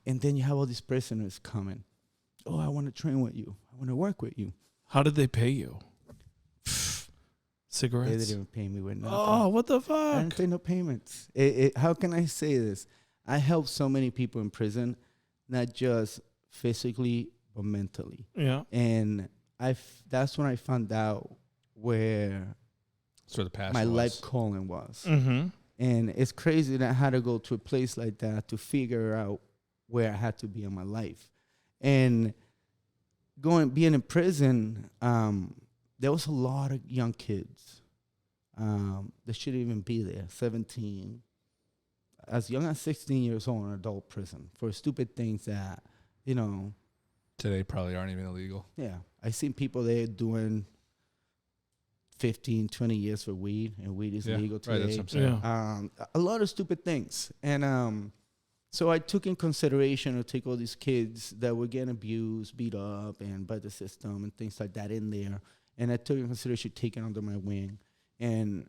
And then you have all these prisoners coming. Oh, I want to train with you. I want to work with you. How did they pay you? They Cigarettes? didn't even pay me with nothing. Oh, what the I fuck? didn't pay no payments. How can I say this? I helped so many people in prison, not just physically, but mentally. Yeah. And that's when I found out where That's where the passion my was. life calling was. Mm-hmm. And it's crazy that I had to go to a place like that to figure out where I had to be in my life. And being in prison, there was a lot of young kids that shouldn't even be there, 17, as young as 16 years old in adult prison for stupid things that, Today probably aren't even illegal. yeah. I seen people there doing 15, 20 years for weed, and weed is legal today. Right, that's what I'm saying. Yeah. A lot of stupid things. And So I took in consideration to take all these kids that were getting abused, beat up, and by the system and things like that in there. And I took in consideration taking under my wing. And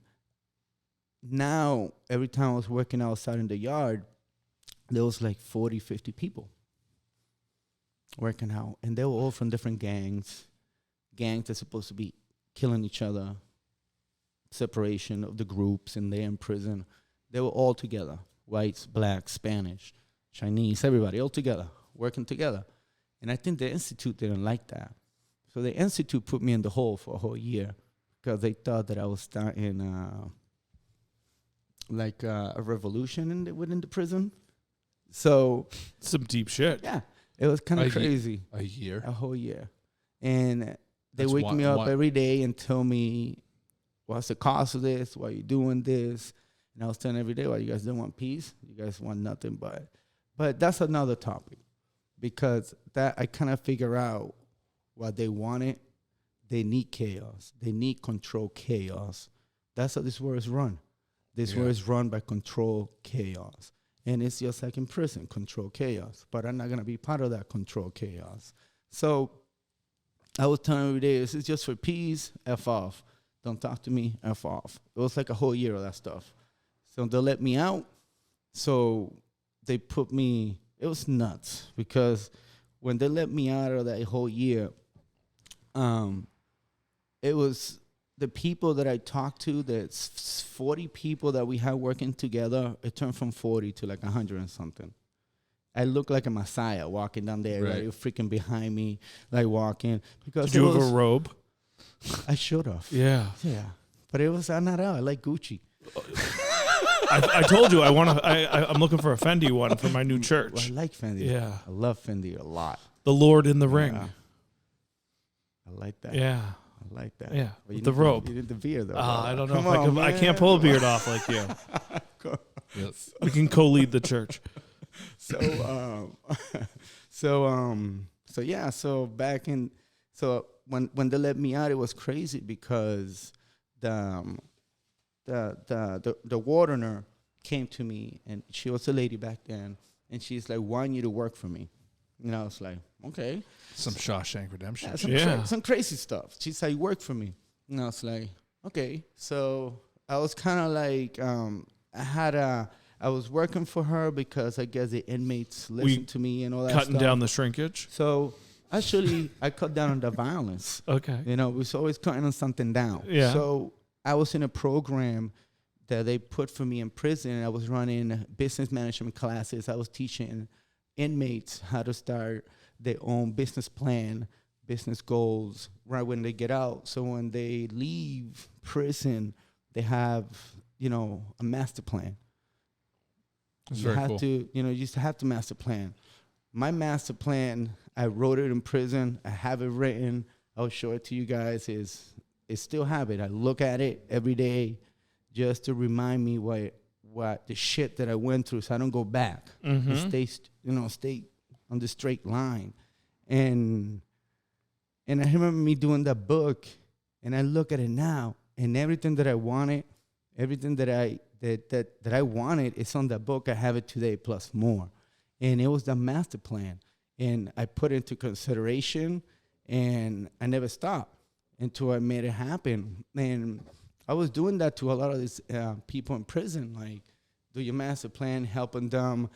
now, every time I was working outside in the yard, there was like 40, 50 people working out. And they were all from different gangs. Gangs that's supposed to be killing each other. Separation of the groups, and they're in prison. They were all together. Whites, blacks, Spanish, Chinese, everybody all together, working together. And I think the Institute didn't like that. So the Institute put me in the hole for a whole year because they thought that I was starting a revolution within the prison. So Some deep shit. yeah, it was kind of crazy. A year? A whole year. And they That's wake me up one- every day and tell me, what's the cost of this? Why are you doing this? And I was telling every day, well, you guys don't want peace. You guys want nothing but that's another topic. Because that I kind of figure out what they wanted. They need chaos. They need control chaos. That's how this world is run. This world is run by control chaos. And it's just like in prison, control chaos. But I'm not going to be part of that control chaos. So I was telling every day, this is just for peace, F off. Don't talk to me, F off. It was like a whole year of that stuff. So they let me out. So they put me, it was nuts. Because when they let me out of that whole year, it was the people that I talked to, that's 40 people that we had working together, it turned from 40 to like 100 and something. I looked like a messiah walking down there, right? Freaking behind me, like walking. Because Did you have a robe? I should have. Yeah. Yeah. But it was not out. I like Gucci. I told you I'm looking for a Fendi one for my new church. Well, I like Fendi. Yeah. I love Fendi a lot. The Lord in the Ring. Yeah. I like that. Yeah. I like that. Yeah. But with the robe. You need the beard, though. I don't know Come if I on, can. I man. can't pull a beard off like you. Yes. We can co-lead the church. So yeah. So back in, so when they let me out, it was crazy because the wardener came to me, and she was a lady back then, and she's like, "Want you to work for me?" And I was like, "Okay." Some Shawshank Redemption. Some crazy stuff. She's like, "Work for me," and I was like, "Okay." So I was kind of like, I was working for her because I guess the inmates listened to me and all that Cutting stuff. down the shrinkage. So actually, I cut down on the violence. Okay. You know, we was always cutting on something down. Yeah. So I was in a program that they put for me in prison. I was running business management classes. I was teaching inmates how to start their own business plan, business goals, right when they get out. So when they leave prison, they have, a master plan. That's You very have cool. to, you just have to master plan. My master plan, I wrote it in prison. I have it written. I'll show it to you guys. I still have it. I look at it every day just to remind me what the shit that I went through, so I don't go back. Mm-hmm. And stay on the straight line. And I remember me doing that book, and I look at it now, and everything that I wanted, everything that I wanted is on that book. I have it today plus more. And it was the master plan. And I put it into consideration, and I never stopped until I made it happen. And I was doing that to a lot of these people in prison, like, do your master plan, helping them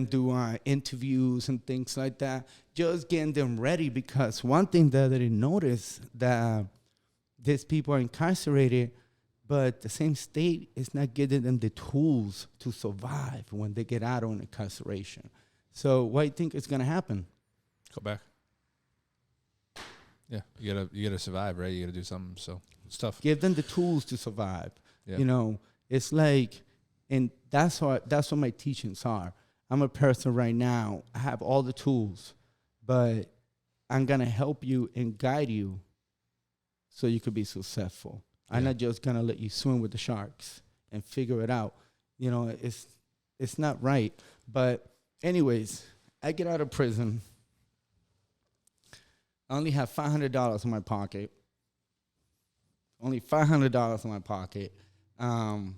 do interviews and things like that, just getting them ready. Because one thing that I didn't notice, that these people are incarcerated, but the same state is not giving them the tools to survive when they get out on incarceration. So what do you think is going to happen? Go back. Yeah, you gotta survive, right? You gotta do something. So it's tough. Give them the tools to survive. Yeah. It's like, and that's what my teachings are. I'm a person right now. I have all the tools, but I'm gonna help you and guide you so you could be successful. I'm not just gonna let you swim with the sharks and figure it out. It's not right. But anyways, I get out of prison. I only have $500 in my pocket. Only $500 in my pocket, and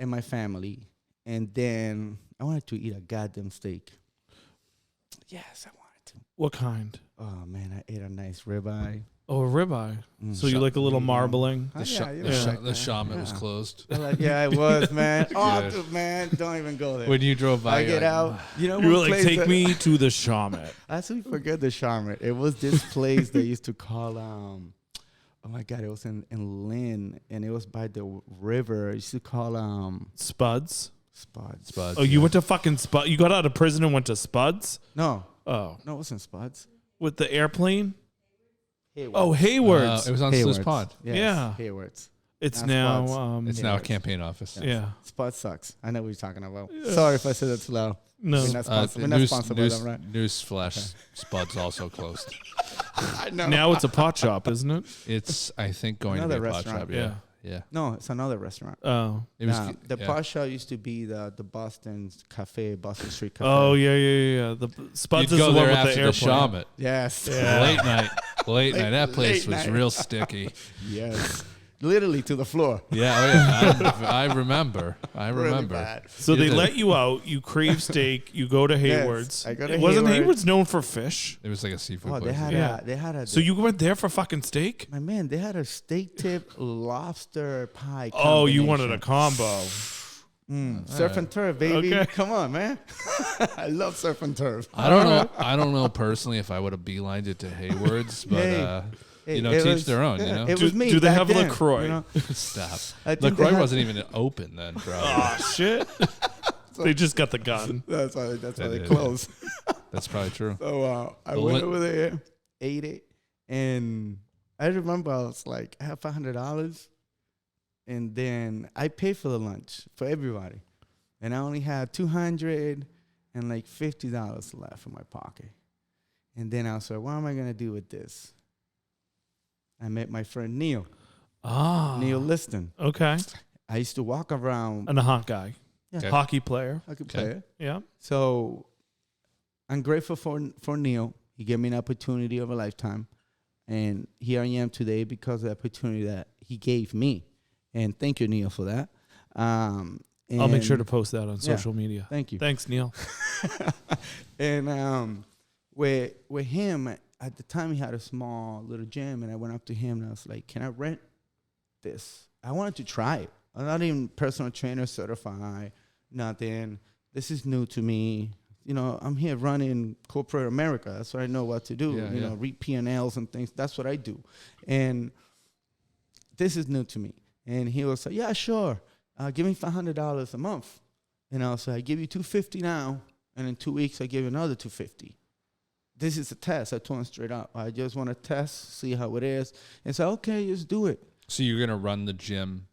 my family. And then I wanted to eat a goddamn steak. Yes, I wanted to. What kind? Oh man, I ate a nice ribeye. Oh, a ribeye. Mm. So you like a little marbling? Oh, The Shaman was closed. Yeah, it was, man. Oh, Good. dude, man, don't even go there. When you drove by, I you're get like, out. You know, You were what like, place take that- me to the shaman. I actually forget the Charlotte. It was this place they used to call oh my god, it was in Lynn, and it was by the river. It used to call Spuds? Spuds. Spuds. Oh, you went to fucking Spuds? You got out of prison and went to Spuds? No, Oh. it wasn't Spuds. With the airplane? Hayward. Oh, Hayward's. it was on Sluice Pond. Yes, Yeah. Hayward's. It's Not now... Spuds. It's now a Hayward's. campaign office. yeah. Spuds sucks. I know what you're talking about. Yeah. Sorry if I said that too loud. No. We're not sponsored, we're not sponsored by them, right? Newsflash, Spud's also closed. I know. Now it's a pot shop, isn't it? It's, I think, going Another to be a pot restaurant. shop. Yeah. No, it's another restaurant. Oh. It was, The yeah. pot shop used to be the Boston Cafe, Boston Street Cafe. Oh, yeah. The Spuds You'd is go the one there with after the the airplane. Shaman. Yes. Yeah. Late night. That place late was night. real sticky. Yes. Literally to the floor. Yeah, I remember. Really bad. So You they did. let you out. You crave steak. You go to Hayward's. I go to Wasn't Hayward. Hayward's known for fish? It was like a seafood Oh, place. they had a. So you went there for fucking steak? My man, they had a steak tip lobster pie. Oh, you wanted a combination. combo. Surf and turf, baby. Okay. Come on, man. I love surf and turf. I don't know. I don't know personally if I would have beelined it to Hayward's, but Hey, you it teach was- their own. yeah, You know, It was me. do they back have then, LaCroix? you know? stop. I think LaCroix they had- wasn't even open then, bro. Oh, shit. They just got the gun. That's why They they did. closed. That's probably true. So I The went lit- over there, ate it, and I remember I was like, I have $500, and then I paid for the lunch for everybody, and I only had $250 left in my pocket. And then I was like, what am I gonna do with this? I met my friend Neil Ah. Liston. Okay. I used to walk around. And a hot guy. Yeah. Okay. Hockey player. I could Okay. play it. Yeah. So I'm grateful for Neil. He gave me an opportunity of a lifetime. And here I am today because of the opportunity that he gave me. And thank you, Neil, for that. I'll make sure to post that on Yeah. social media. Thank you. Thanks, Neil. And with him, at the time, he had a small little gym. And I went up to him and I was like, can I rent this? I wanted to try it. I'm not even personal trainer certified, nothing. This is new to me. You know, I'm here running corporate America. That's what I know what to do. Yeah, you know, read P&Ls and things. That's what I do. And this is new to me. And he was like, yeah, sure. Give me $500 a month. And I was like, I give you $250 now. And in 2 weeks, I give you another $250. This is a test. I told him straight up. I just want to test, see how it is. And so, okay, just do it. So you're gonna run the gym?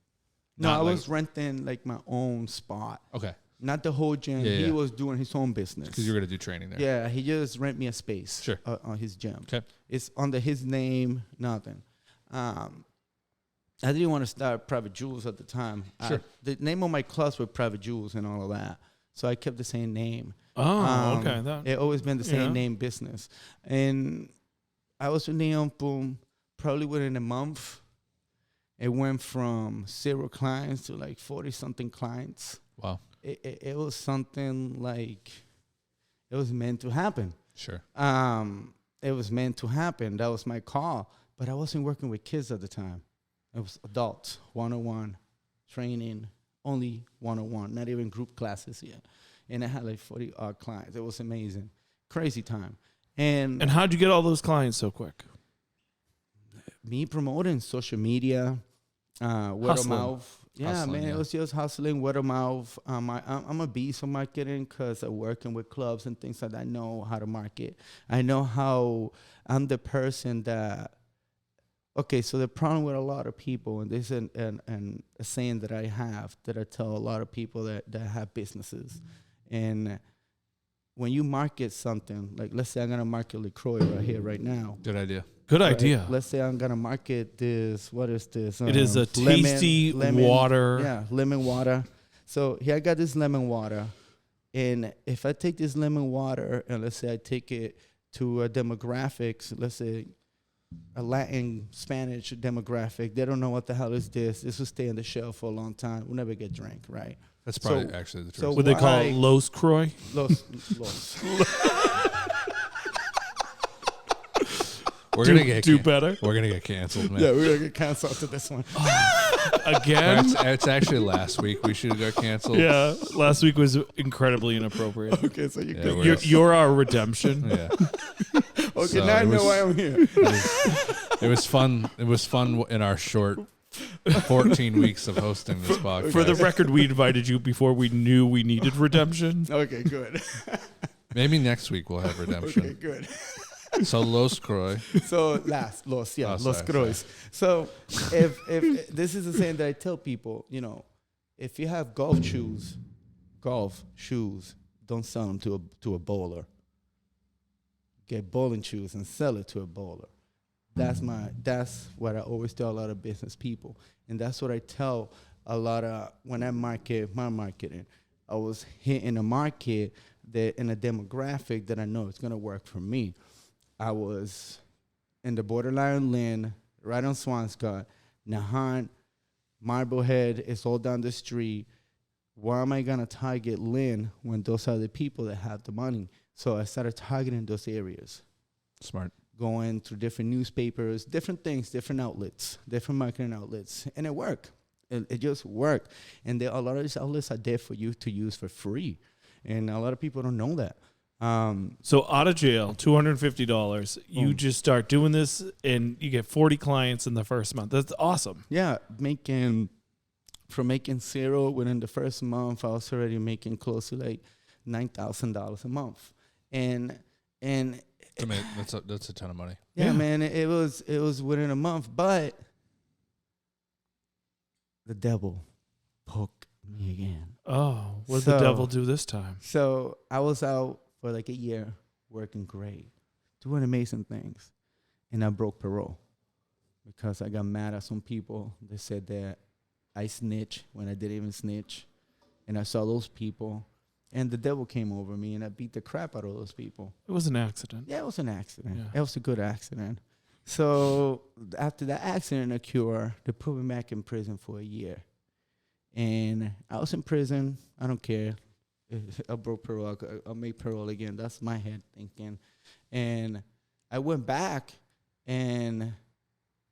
No, not I like- was renting like my own spot. Okay, Not the whole gym. Yeah, He yeah. was doing his own business. because you're gonna do training there. Yeah, he just rent me a space. Sure. On his gym. Okay. It's under his name, nothing. I didn't want to start Private Jewels at the time. Sure. The name of my clubs were Private Jewels and all of that. So I kept the same name. Oh, okay. That, It always been the same Yeah. name business. And I was with Neon, boom, probably within a month. It went from 0 clients to like 40-something clients. Wow. It was something like, it was meant to happen. Sure. It was meant to happen. That was my call. But I wasn't working with kids at the time. It was adults, 101, training, only 101, not even group classes yet. And I had like 40 odd clients. It was amazing. Crazy time. And how'd you get all those clients so quick? me promoting social media, word of Hustling. mouth. Yeah, Hustling, man, yeah. it was just hustling, word of mouth. I'm a beast on marketing because I'm working with clubs and things like that. I know how to market. I know how I'm the person that. Okay, so the problem with a lot of people, and this is a saying that I have that I tell a lot of people that have businesses, and when you market something, like let's say I'm gonna market LaCroix right here, right now. Good idea. Good Right? idea. Let's say I'm gonna market this. What is this? It is a tasty water. Yeah, lemon water. So here I got this lemon water, and if I take this lemon water and let's say I take it to a demographics, let's say a Latin Spanish demographic. They don't know what the hell is this. This will stay on the shelf for a long time. We'll never get drank, right? That's probably actually the truth. So What they call it, Los Croix? Los. We're gonna get better We're gonna get canceled, man. Yeah, we're gonna get canceled after this one. again. It's actually last week we should have got canceled. Yeah, last week was incredibly inappropriate. Okay, so you Yeah, can. You're our redemption. Yeah. Okay, So now I it know was- why I'm here. It was fun. It was fun in our short 14 weeks of hosting this podcast. For the record, we invited you before we knew we needed redemption. Okay, good. Maybe next week we'll have redemption. Okay, good. So Los Croix. So Los Oh, Los sorry, Croix. So if this is the same that I tell people, if you have golf shoes, don't sell them to a bowler. Get bowling shoes and sell it to a bowler. That's what I always tell a lot of business people, and that's what I tell a lot of when I market my marketing. I was hitting a market that in a demographic that I know it's gonna work for me. I was in the borderline Lynn, right on Swanscott, Nahant, Marblehead. It's all down the street. Why am I gonna target Lynn when those are the people that have the money? So I started targeting those areas. Smart. Going through different newspapers, different things, different outlets, different marketing outlets. And it worked. It just worked. And a lot of these outlets are there for you to use for free. And a lot of people don't know that. So out of jail, $250. You just start doing this, and you get 40 clients in the first month. That's awesome. Yeah, making zero within the first month, I was already making close to like $9,000 a month. And I mean, that's a ton of money. yeah, man, it was within a month, but the devil poked me again. Oh, what did the devil do this time? So I was out for like a year, working great, doing amazing things, and I broke parole because I got mad at some people. They said that I snitched when I didn't even snitch, and I saw those people. And the devil came over me, and I beat the crap out of those people. It was an accident. Yeah, it was an accident. Yeah. It was a good accident. So after that accident occurred, they put me back in prison for a year. And I was in prison. I don't care. I broke parole. I'll make parole again. That's my head thinking. And I went back, and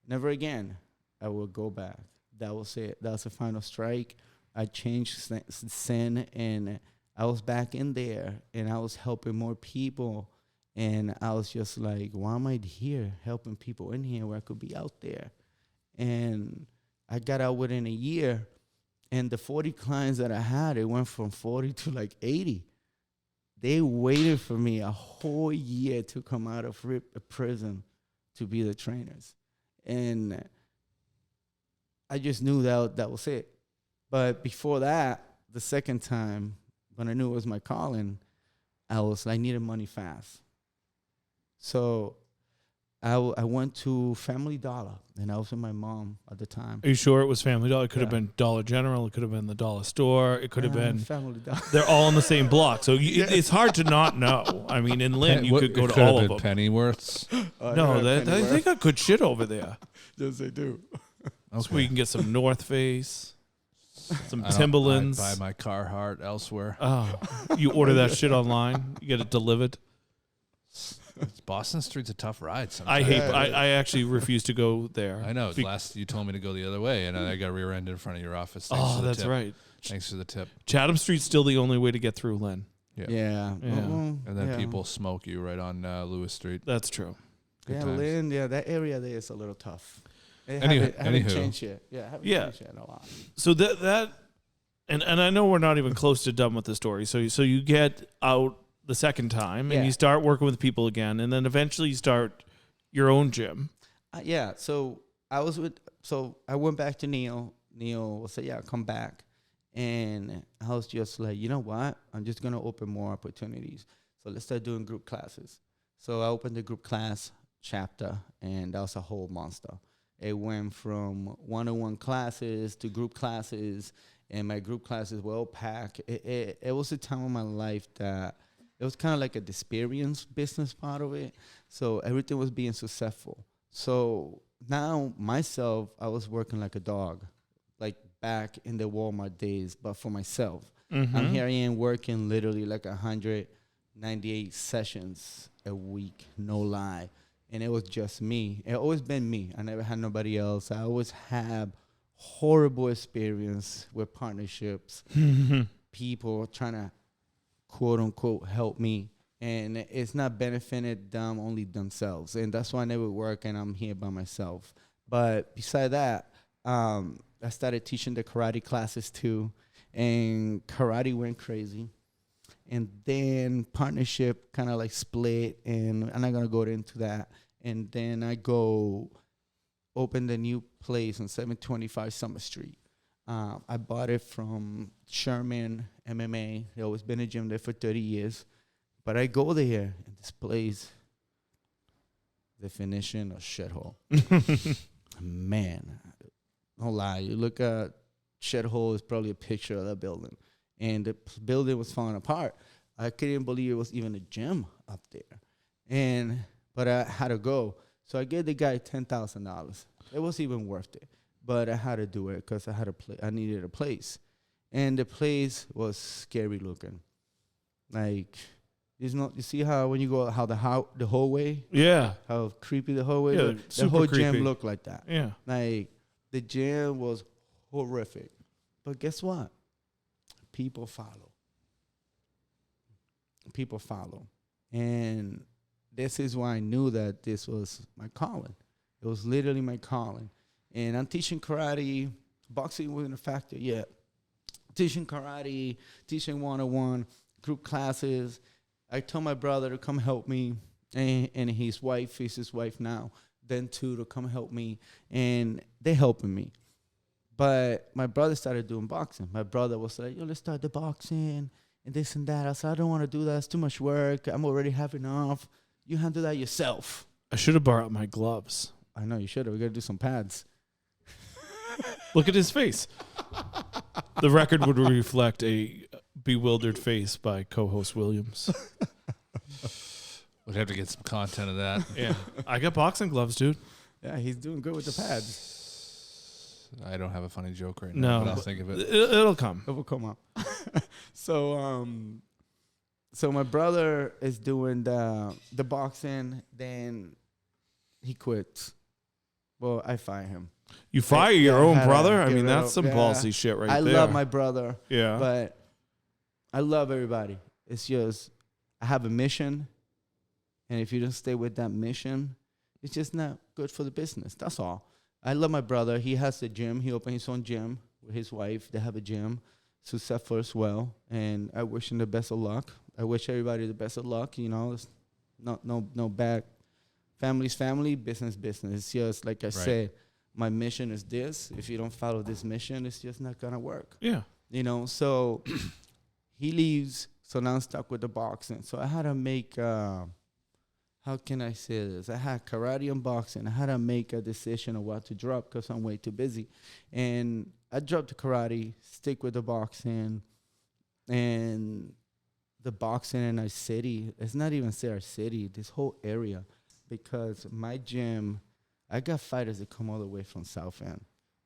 never again I will go back. That was it. That was the final strike. I changed sin, and I was back in there, and I was helping more people, and I was just like, why am I here helping people in here where I could be out there? And I got out within a year, and the 40 clients that I had, it went from 40 to like 80. They waited for me a whole year to come out of prison to be the trainers. And I just knew that was it. But before that, the second time, when I knew it was my calling, I needed money fast. So I went to Family Dollar, and I was with my mom at the time. Are you sure it was Family Dollar? It could have Yeah. been Dollar General. It could have been the Dollar Store. It could have been. Family Dollar. They're all in the same block, so it's hard to not know. I mean, in Lynn, you could go to all of them. Pennyworths. No, they got good shit over there. Yes, they do. That's where you can get some North Face, some I don't- Timberlands. I buy my Carhartt elsewhere. Oh, you order that shit online, you get it delivered. Boston Street's a tough ride I sometimes. hate. I actually refuse to go there. I know. Be- Last you told me to go the other way, and I got rear-ended in front of your office. Oh, that's tip. right. Thanks for the tip. Chatham Street's still the only way to get through Lynn. Yeah. Yeah. And then yeah. people smoke you right on Lewis Street. That's true. Good Yeah, times. Lynn, that area there is a little tough. It Anywho- haven't anywho. changed yet. Yeah, haven't Yeah. changed yet a lot. So and I know we're not even close to done with the story. So you get out the second time, and Yeah. you start working with people again, and then eventually you start your own gym. Yeah, so I went back to Neil. Neil said, yeah, come back. And I was just like, you know what? I'm just going to open more opportunities. So let's start doing group classes. So I opened the group class chapter, and that was a whole monster. It went from one-on-one classes to group classes, and my group classes were all packed. It was a time of my life that it was kind of like a experience business part of it. So everything was being successful. So now myself, I was working like a dog, like back in the Walmart days, but for myself. I'm here I am working literally like 198 sessions a week, no lie. And it was just me. It always been me. I never had nobody else. I always had horrible experience with partnerships, people trying to quote unquote help me. And it's not benefited them, only themselves. And that's why I never work and I'm here by myself. But beside that, I started teaching the karate classes too. And karate went crazy. And then partnership kind of like split. And I'm not going to go into that. And then I go open the new place on 725 Summer Street. I bought it from Sherman MMA. There always been a gym there for 30 years. But I go there, and this place, definition of shithole. Man, don't lie. You look at shithole, it's probably a picture of that building. And the building was falling apart. I couldn't believe it was even a gym up there. But I had to go. So I gave the guy $10,000. It was even worth it. But I had to do it because I needed a place. And the place was scary looking. Like, you see how when you go the hallway? Yeah. How creepy the hallway Yeah, looked? The super whole creepy. gym looked like that. Yeah. Like, the gym was horrific. But guess what? People follow. People follow. And this is why I knew that this was my calling. It was literally my calling. And I'm teaching karate. Boxing wasn't a factor yet. Teaching karate, teaching one-on-one, group classes. I told my brother to come help me, and his wife, he's his wife now, then too, to come help me, and they helping me. But my brother started doing boxing. My brother was like, yo, let's start the boxing, and this and that. I said, I don't want to do that. It's too much work. I'm already having enough. You handle that yourself. I should have borrowed my gloves. I know, you should have. We got to do some pads. Look at his face. The record would reflect a bewildered face by co-host Williams. We'd have to get some content of that. Yeah. I got boxing gloves, dude. Yeah, he's doing good with the pads. I don't have a funny joke right now, No. but I'll think of it. It'll come. It will come up. So my brother is doing the boxing, then he quits. Well, I fire him. You fire your own brother? I mean, get that's some rid of- ballsy shit right I there. love my brother, Yeah. but I love everybody. It's just I have a mission, and if you don't stay with that mission, it's just not good for the business. That's all. I love my brother. He has a gym. He opened his own gym with his wife. They have a gym, successful as well, and I wish him the best of luck. I wish everybody the best of luck. You know, it's no bad. Family's family, business. It's just like I said. My mission is this. If you don't follow this mission, it's just not going to work. Yeah. You know, so he leaves. So now I'm stuck with the boxing. So I had to make, how can I say this? I had karate and boxing. I had to make a decision of what to drop because I'm way too busy. And I dropped the karate, stick with the boxing. And the boxing in our city, it's not even say our city, this whole area. Because my gym, I got fighters that come all the way from South End.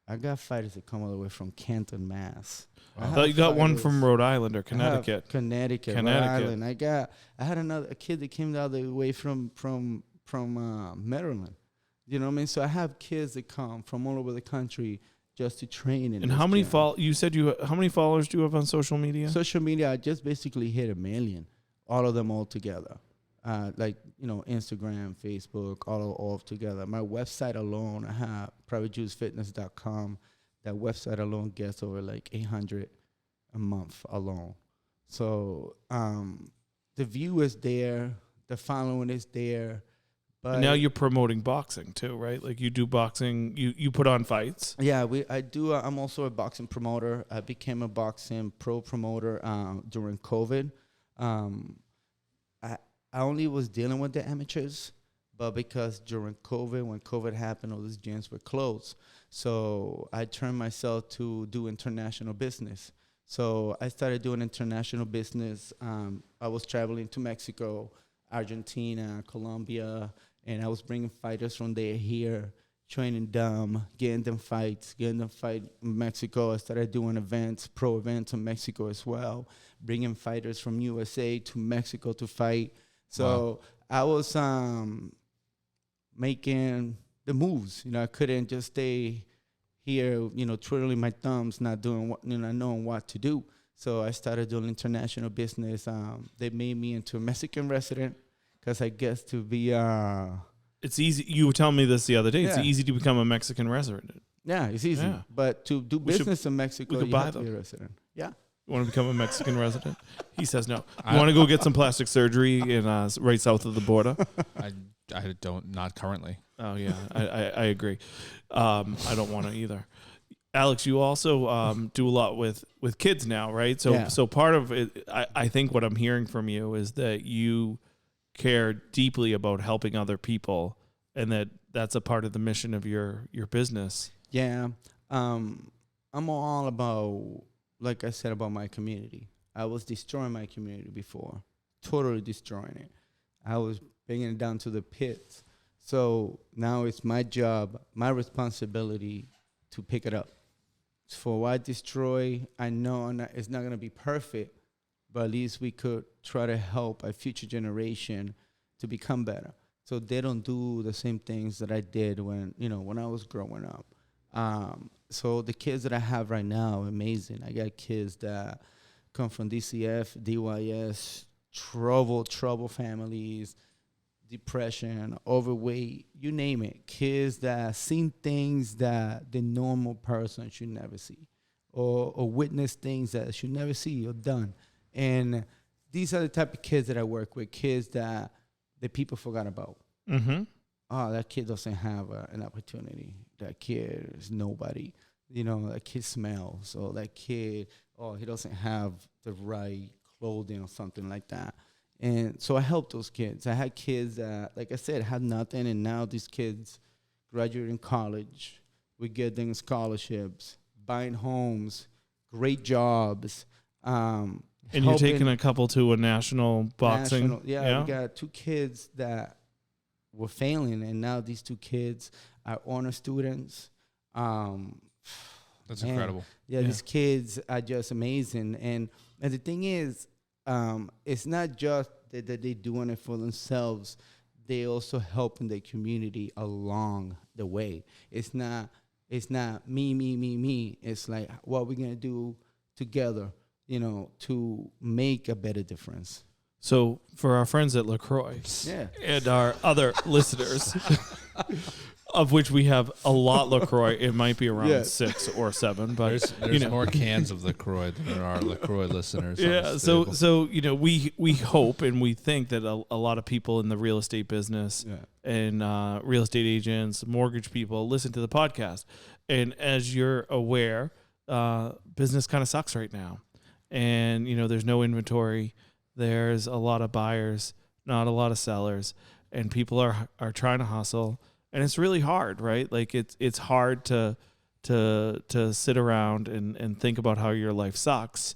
I got fighters that come all the way from Canton, Mass. I thought you got one from Rhode Island or Connecticut. Connecticut, Rhode Island. I had a kid that came the other way from Maryland. You know what I mean? So I have kids that come from all over the country just to train. And how many you said how many followers do you have on social media? Social media, I just basically hit 1 million, all of them all together. Like, you know, Instagram, Facebook, all together. My website alone, I have privatejuicefitness.com. That website alone gets over like 800 a month alone. So the view is there, the following is there. But now you're promoting boxing too, right? Like you do boxing, you put on fights. Yeah, I do. I'm also a boxing promoter. I became a boxing pro promoter during COVID. I only was dealing with the amateurs, but because during COVID, when COVID happened, all these gyms were closed. So I turned myself to do international business. So I started doing international business. I was traveling to Mexico, Argentina, Colombia, and I was bringing fighters from there here, training them, getting them fight in Mexico. I started doing events, pro events in Mexico as well, bringing fighters from USA to Mexico to fight. So I was making the moves. I couldn't just stay here, twiddling my thumbs, not doing what, not knowing what to do. So I started doing international business. They made me into a Mexican resident because I guess to be it's easy. You were telling me this the other day. Yeah. It's easy to become a Mexican resident. Yeah, it's easy. Yeah. But to do business in Mexico, you have to be a resident. Yeah. You want to become a Mexican resident? He says no. You want to go get some plastic surgery in right south of the border? I don't, not currently. Oh, yeah. I agree. I don't want to either. Alex, you also do a lot with kids now, right? So part of it, I think what I'm hearing from you is that you care deeply about helping other people, and that's a part of the mission of your business. Yeah. I'm all about, like I said, about my community. I was destroying my community before, totally destroying it. I was bringing it down to the pits. So now it's my job, my responsibility to pick it up. For what I destroy, I know it's not going to be perfect, but at least we could try to help a future generation to become better, so they don't do the same things that I did when I was growing up. So the kids that I have right now, amazing. I got kids that come from DCF, DYS, trouble families, depression, overweight, you name it. Kids that seen things that the normal person should never see, or witness things that should never see or done. And these are the type of kids that I work with, kids that the people forgot about. Mm-hmm. Oh, that kid doesn't have an opportunity. That kid is nobody. That kid smells. Or that kid, he doesn't have the right clothing or something like that. And so I helped those kids. I had kids that, like I said, had nothing, and now these kids graduating college. We get them scholarships, buying homes, great jobs. And you're taking a couple to a national boxing. We got 2 kids that were failing, and now these 2 kids are honor students. That's incredible. Yeah, these kids are just amazing. And the thing is, it's not just that they're doing it for themselves. They also helping the community along the way. It's not me. It's like, what we're going to do together, to make a better difference. So for our friends at LaCroix and our other listeners, of which we have a lot LaCroix, it might be around 6 or 7, but there's more cans of LaCroix than there are LaCroix listeners. Yeah, so we hope and we think that a lot of people in the real estate business and real estate agents, mortgage people listen to the podcast. And as you're aware, business kind of sucks right now. And there's no inventory. There's a lot of buyers, not a lot of sellers, and people are trying to hustle, and it's really hard, right? Like it's hard to sit around and think about how your life sucks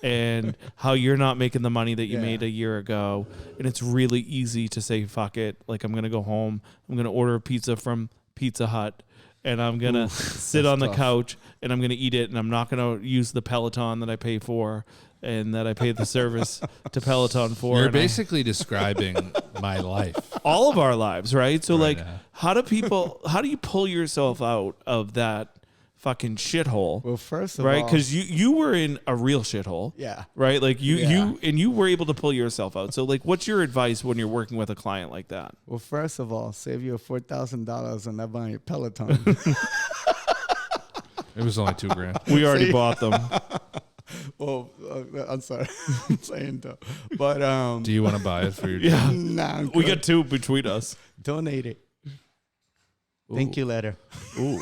and how you're not making the money that you made a year ago, and it's really easy to say fuck it, like I'm gonna go home, I'm gonna order a pizza from Pizza Hut, and I'm gonna sit on the couch and I'm gonna eat it, and I'm not gonna use the Peloton that I pay for and that I paid the service to Peloton for. You're basically describing my life. All of our lives, right? So right like, now. how do you pull yourself out of that fucking shithole? Well, first of all, right? all, Because you were in a real shithole. Yeah. Right? Like you were able to pull yourself out. So like, what's your advice when you're working with a client like that? Well, first of all, save your $4,000 and not buying your Peloton. It was only $2,000. We already bought them. Well, I'm sorry, I'm saying though, but Do you want to buy it for your? Yeah, nah, we got 2 between us. Donate it. Ooh. Thank you later. Ooh,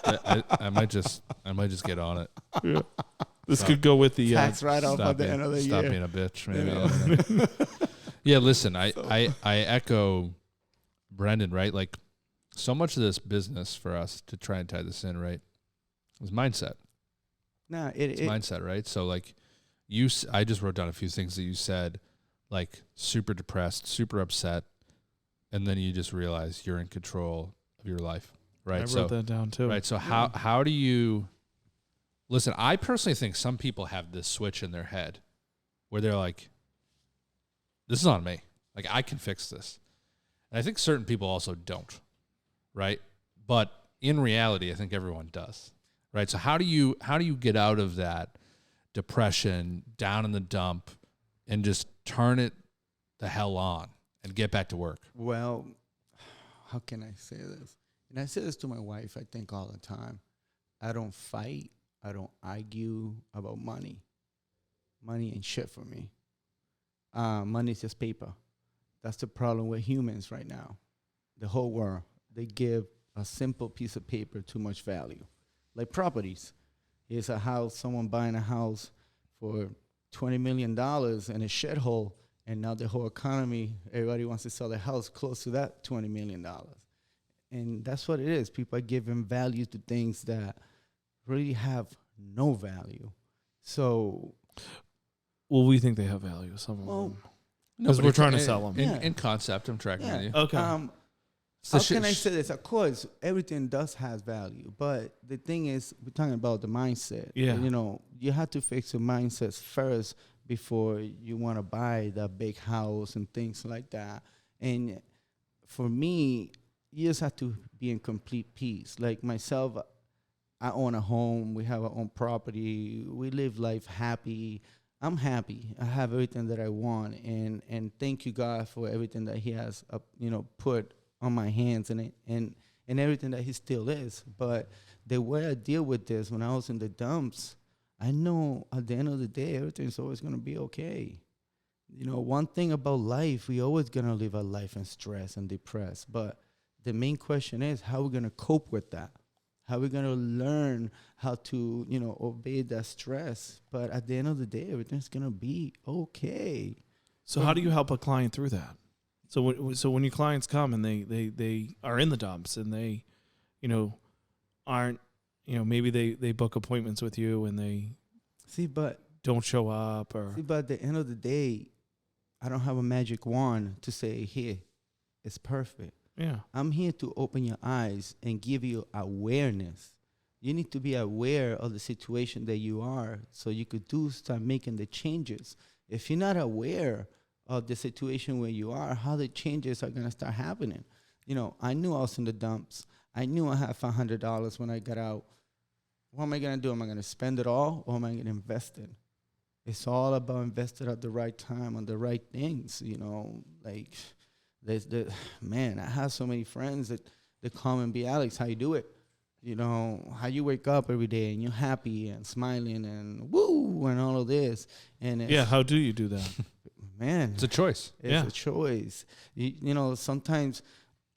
I might just get on it. yeah. This could go with the tax write-off at the end of the stop year. being a bitch, maybe. Yeah, listen, I echo Brendan, right? Like, so much of this business for us to try and tie this in, right, is mindset. Nah, It's mindset, right? So like I just wrote down a few things that you said, like super depressed, super upset, and then you just realize you're in control of your life, right? I wrote that down too. Right. So how do you listen? I personally think some people have this switch in their head where they're like, "This is on me. Like I can fix this," and I think certain people also don't, right? But in reality, I think everyone does, right? So how do you get out of that depression, down in the dump, and just turn it the hell on and get back to work? Well, how can I say this? And I say this to my wife, I think, all the time. I don't fight. I don't argue about money. Money ain't shit for me. Money is just paper. That's the problem with humans right now. The whole world, they give a simple piece of paper too much value. Like properties. Here's a house, someone buying a house for $20 million in a shithole, and now the whole economy, everybody wants to sell their house close to that $20 million. And that's what it is. People are giving value to things that really have no value. So, well, we think they have value. Some of them, because we're trying to sell them. In concept, I'm tracking with you. Okay. how can I say this? Of course, everything does have value, but the thing is, we're talking about the mindset. Yeah. You know, you have to fix your mindsets first before you want to buy the big house and things like that. And for me, you just have to be in complete peace. Like myself, I own a home. We have our own property. We live life happy. I'm happy. I have everything that I want, and thank you, God, for everything that He has, put on my hands and everything that He still is. But the way I deal with this, when I was in the dumps, I know at the end of the day, everything's always gonna be okay. You know, one thing about life, we always gonna live a life in stress and depressed. But the main question is, how are we gonna cope with that? How are we gonna learn how to, obey that stress? But at the end of the day, everything's gonna be okay. So how do you help a client through that? So when your clients come and they are in the dumps and they, aren't, maybe they book appointments with you and they don't show up but at the end of the day, I don't have a magic wand to say, here, it's perfect. Yeah. I'm here to open your eyes and give you awareness. You need to be aware of the situation that you are so you could start making the changes. If you're not aware of the situation where you are, how the changes are going to start happening. I knew I was in the dumps. I knew I had $500 when I got out. What am I going to do? Am I going to spend it all, or am I going to invest it? It's all about investing at the right time on the right things, like man, I have so many friends that come and be, Alex, how you do it? How you wake up every day and you're happy and smiling and woo and all of this. And how do you do that? Man, it's a choice. It's a choice. Sometimes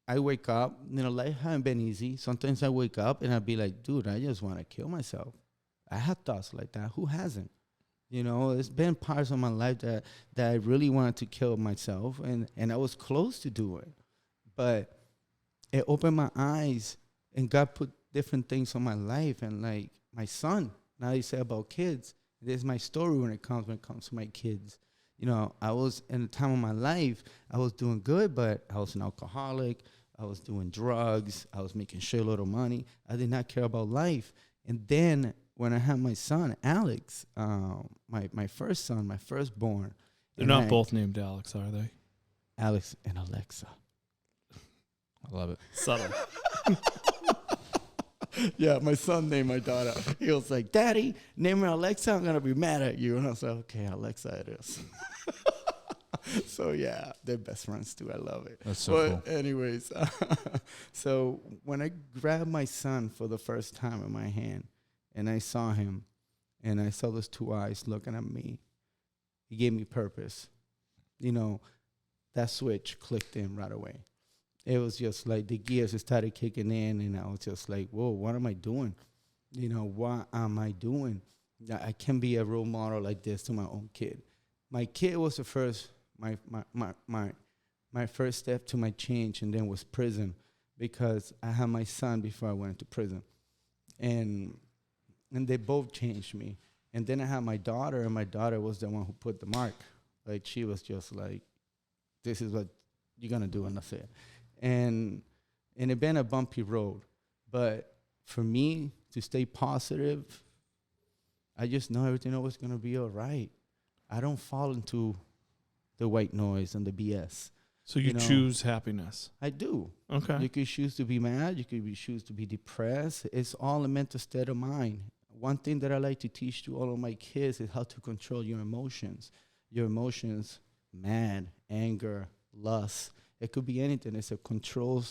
I wake up, life hasn't been easy. Sometimes I wake up and I'll be like, dude, I just want to kill myself. I had thoughts like that. Who hasn't? It's been parts of my life that I really wanted to kill myself, and I was close to do it. But it opened my eyes, and God put different things on my life. And like my son, now you say about kids, this is my story when it comes to my kids. I was in a time of my life, I was doing good, but I was an alcoholic. I was doing drugs. I was making shitload of money. I did not care about life. And then when I had my son, Alex, my first son, my firstborn. They're not both named Alex, are they? Alex and Alexa. I love it. Subtle. Yeah, my son named my daughter. He was like, Daddy, name her Alexa, I'm going to be mad at you. And I was like, okay, Alexa it is. So, yeah, they're best friends, too. I love it. That's so cool. Anyways, so when I grabbed my son for the first time in my hand, and I saw him, and I saw those two eyes looking at me, he gave me purpose. That switch clicked in right away. It was just like the gears started kicking in, and I was just like, whoa, what am I doing? What am I doing? I can't be a role model like this to my own kid. My kid was the first, my first step to my change, and then was prison, because I had my son before I went to prison. And they both changed me. And then I had my daughter, and my daughter was the one who put the mark. Like, she was just like, this is what you're gonna do, and that's it. And it been a bumpy road, but for me to stay positive, I just know everything always gonna be all right. I don't fall into the white noise and the BS. So you choose happiness. I do. Okay. You could choose to be mad. You could choose to be depressed. It's all a mental state of mind. One thing that I like to teach to all of my kids is how to control your emotions. Your emotions, mad, anger, lust. It could be anything. It's a control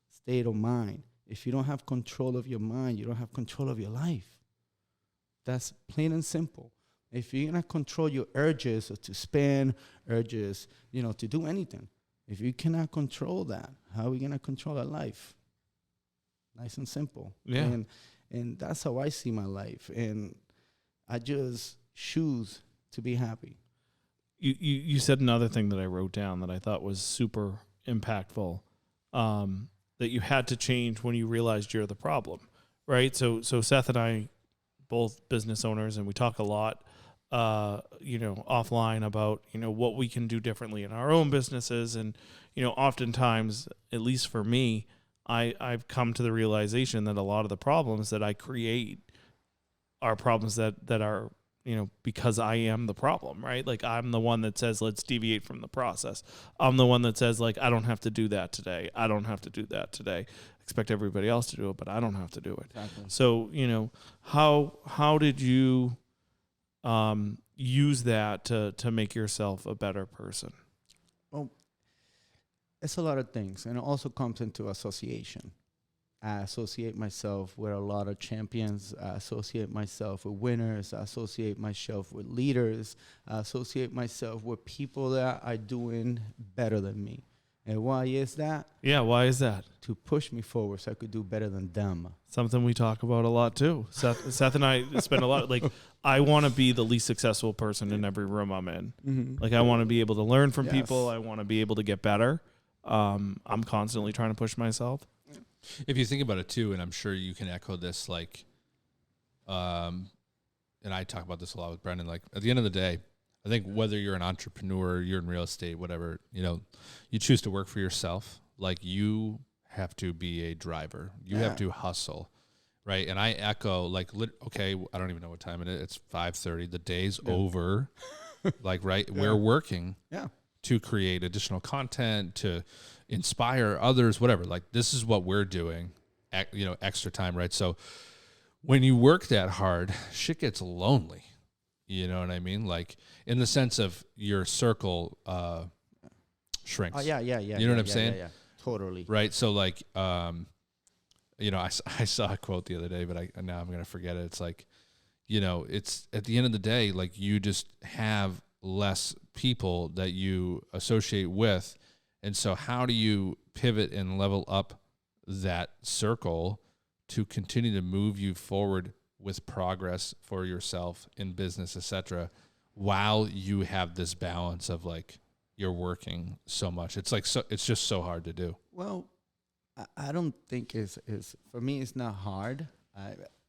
state of mind. If you don't have control of your mind, you don't have control of your life. That's plain and simple. If you're going to control your urges to spend, urges, to do anything, if you cannot control that, how are we going to control our life? Nice and simple. Yeah. And that's how I see my life. And I just choose to be happy. You said another thing that I wrote down that I thought was super impactful, that you had to change when you realized you're the problem, right? So Seth and I, both business owners, and we talk a lot, offline about, what we can do differently in our own businesses. And, oftentimes, at least for me, I've come to the realization that a lot of the problems that I create are problems that are, because I am the problem, right? Like, I'm the one that says, let's deviate from the process. I'm the one that says, like, I don't have to do that today. I don't have to do that today. Expect everybody else to do it, but I don't have to do it. Exactly. So, how did you use that to make yourself a better person? Well, it's a lot of things, and it also comes into association. I associate myself with a lot of champions. I associate myself with winners. I associate myself with leaders. I associate myself with people that are doing better than me. And why is that? Yeah, why is that? To push me forward so I could do better than them. Something we talk about a lot too. Seth and I spend a lot, like, I want to be the least successful person in every room I'm in. Mm-hmm. Like, I want to be able to learn from Yes. people. I want to be able to get better. I'm constantly trying to push myself. If you think about it too, and I'm sure you can echo this, like, and I talk about this a lot with Brendan, like, at the end of the day, I think whether you're an entrepreneur, you're in real estate, whatever, you choose to work for yourself. Like, you have to be a driver. You have to hustle, right? And I echo, like, okay, I don't even know what time it is. It's 5:30. The day's over. Like, right? Yeah. We're working to create additional content, to inspire others, whatever. Like, this is what we're doing, extra time, right? So when you work that hard, shit gets lonely. You know what I mean? Like, in the sense of your circle shrinks. Oh, yeah. You know what I'm saying? Yeah, totally. Right? So, like, I saw a quote the other day, but now I'm going to forget it. It's like, it's at the end of the day, like, you just have less people that you associate with. And so how do you pivot and level up that circle to continue to move you forward with progress for yourself in business, etc., while you have this balance of, like, you're working so much? It's like, so it's just so hard to do. Well, I don't think it's for me, it's not hard.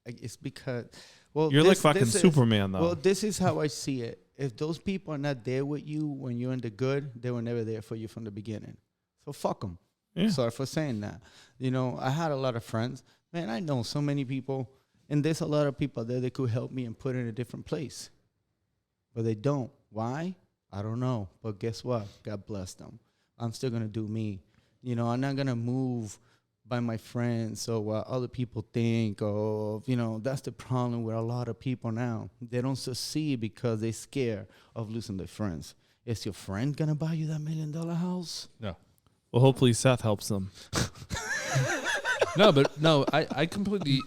It's because, you're like fucking Superman, though. Well, this is how I see it. If those people are not there with you when you're in the good, they were never there for you from the beginning. So fuck them. Yeah. Sorry for saying that. I had a lot of friends. Man, I know so many people, and there's a lot of people there that could help me and put in a different place. But they don't. Why? I don't know. But guess what? God bless them. I'm still going to do me. I'm not going to move by my friends or what other people think of. That's the problem with a lot of people now. They don't succeed because they're scared of losing their friends. Is your friend going to buy you that $1 million house? No. Well, hopefully Seth helps them. No, I completely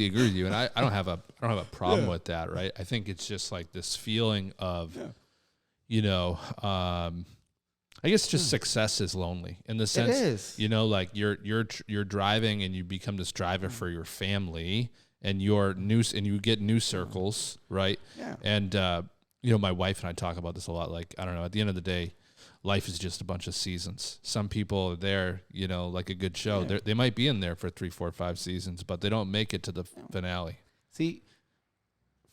agree with you, and I don't have a problem with that, right? I think it's just like this feeling of, I guess just success is lonely in the sense, it is. Like you're driving and you become this driver for your family, and you get new circles, right? Yeah. And my wife and I talk about this a lot. Like, I don't know, at the end of the day, life is just a bunch of seasons. Some people are there, like a good show. Yeah. They might be in there for 3, 4, 5 seasons, but they don't make it to the finale. See,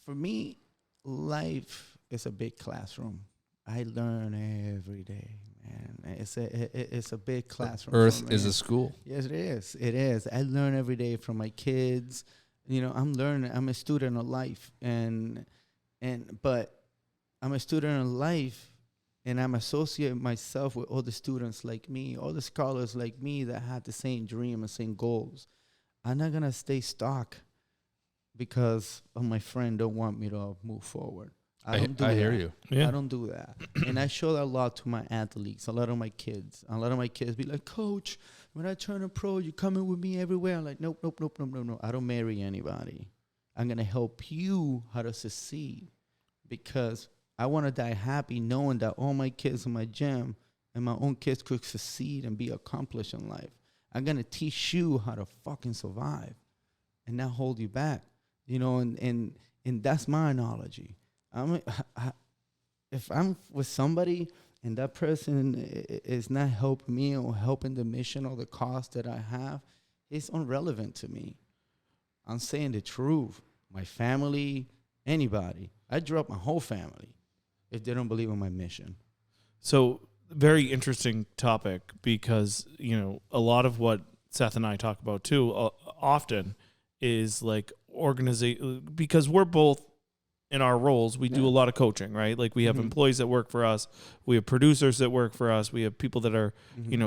for me, life is a big classroom. I learn every day, And it's a big classroom. Earth for me. is a school. Yes, it is. It is. I learn every day from my kids. I'm learning. I'm a student of life, but I'm a student of life, and I'm associating myself with all the students like me, all the scholars like me that had the same dream and same goals. I'm not gonna stay stuck because my friend don't want me to move forward. I don't do that. I hear you. Yeah. I don't do that. And I show that a lot to my athletes, a lot of my kids. A lot of my kids be like, Coach, when I turn a pro, you coming with me everywhere. I'm like, nope. I don't marry anybody. I'm going to help you how to succeed because I want to die happy knowing that all my kids in my gym and my own kids could succeed and be accomplished in life. I'm going to teach you how to fucking survive and not hold you back. And that's my analogy. If I'm with somebody and that person is not helping me or helping the mission or the cause that I have, it's irrelevant to me. I'm saying the truth. My family, anybody. I drop my whole family if they don't believe in my mission. So very interesting topic because, a lot of what Seth and I talk about too often is like organization, because we're both in our roles, we do a lot of coaching, right? Like we have employees that work for us. We have producers that work for us. We have people that are,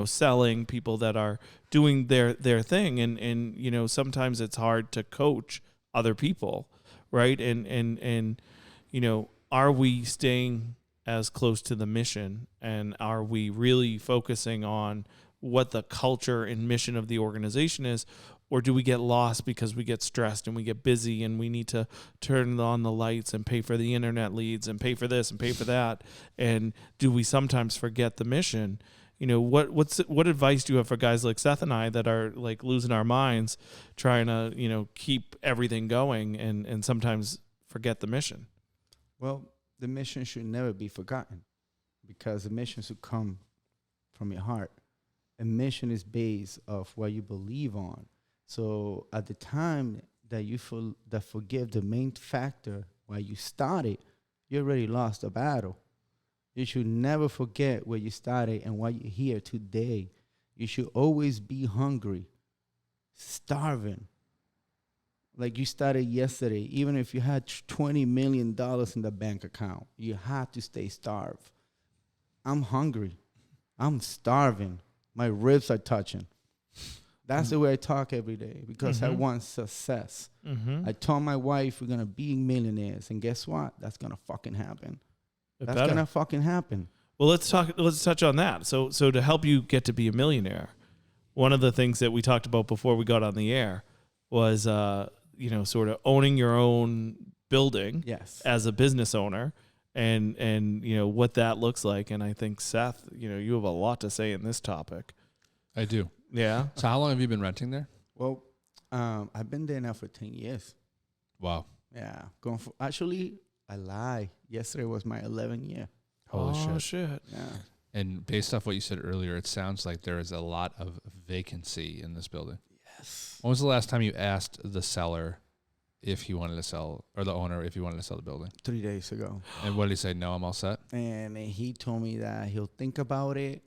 selling, people that are doing their thing. And sometimes it's hard to coach other people, right? And are we staying as close to the mission? And are we really focusing on what the culture and mission of the organization is? Or do we get lost because we get stressed and we get busy and we need to turn on the lights and pay for the internet leads and pay for this and pay for that? And do we sometimes forget the mission? What advice do you have for guys like Seth and I that are like losing our minds trying to, keep everything going and sometimes forget the mission? Well, the mission should never be forgotten because the mission should come from your heart. A mission is based off what you believe on. So at the time that you forgive the main factor why you started, you already lost the battle. You should never forget where you started and why you're here today. You should always be hungry, starving. Like you started yesterday, even if you had $20 million in the bank account, you had to stay starved. I'm hungry. I'm starving. My ribs are touching. That's the way I talk every day because I want success. I told my wife we're going to be millionaires. And guess what? That's going to fucking happen. That's going to fucking happen. Well, let's touch on that. So to help you get to be a millionaire, one of the things that we talked about before we got on the air was, sort of owning your own building as a business owner and what that looks like. And I think, Seth, you have a lot to say in this topic. I do. Yeah. So how long have you been renting there? Well, I've been there now for 10 years. Wow. Yeah. Actually, I lie. Yesterday was my 11th year. Holy shit. Yeah. And based off what you said earlier, it sounds like there is a lot of vacancy in this building. Yes. When was the last time you asked the seller if he wanted to sell, or the owner if he wanted to sell the building? 3 days ago. And what did he say? No, I'm all set? And he told me that he'll think about it.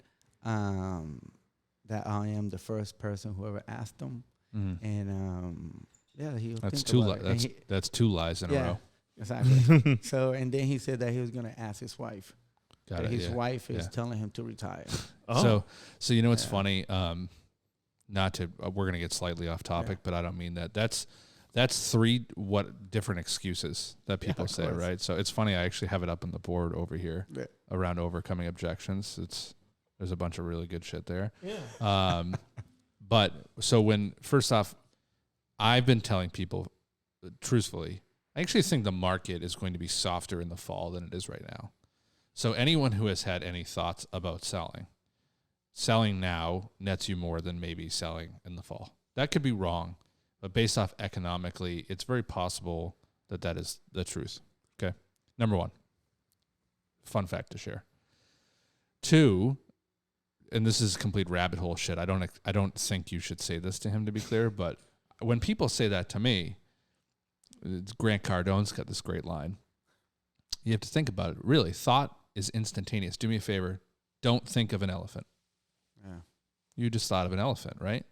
That I am the first person who ever asked him, and he'll that's think about it. That's two lies in a row. Exactly. So and then he said that he was going to ask his wife. Got it. His wife is telling him to retire. So what's funny? Not to we're going to get slightly off topic, but I don't mean that. That's three different excuses that people say, right? So it's funny. I actually have it up on the board over here around overcoming objections. There's a bunch of really good shit there. Yeah. But so first off, I've been telling people, truthfully, I actually think the market is going to be softer in the fall than it is right now. So anyone who has had any thoughts about selling now nets you more than maybe selling in the fall. That could be wrong, but based off economically, it's very possible that is the truth. Okay. Number one, fun fact to share. Two, and this is complete rabbit hole shit. I don't think you should say this to him, to be clear, but when people say that to me, Grant Cardone's got this great line. You have to think about it. Really, thought is instantaneous. Do me a favor. don't think of an elephant. Yeah. You just thought of an elephant, right?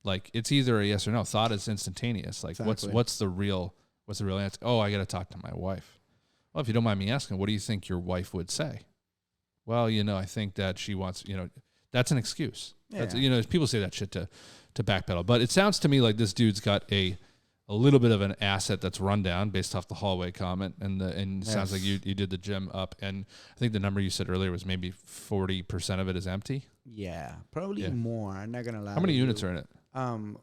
Like it's either a yes or no. Thought is instantaneous. Like Exactly. what's the real answer? Oh, I got to talk to my wife. Well, if you don't mind me asking, what do you think your wife would say? Well, I think that she wants, that's an excuse. Yeah. That's, people say that shit to backpedal. But it sounds to me like this dude's got a little bit of an asset that's run down based off the hallway comment, and it sounds like you did the gym up, and I think the number you said earlier was maybe 40% of it is empty. Yeah, probably more. I'm not gonna lie. How many units are in it?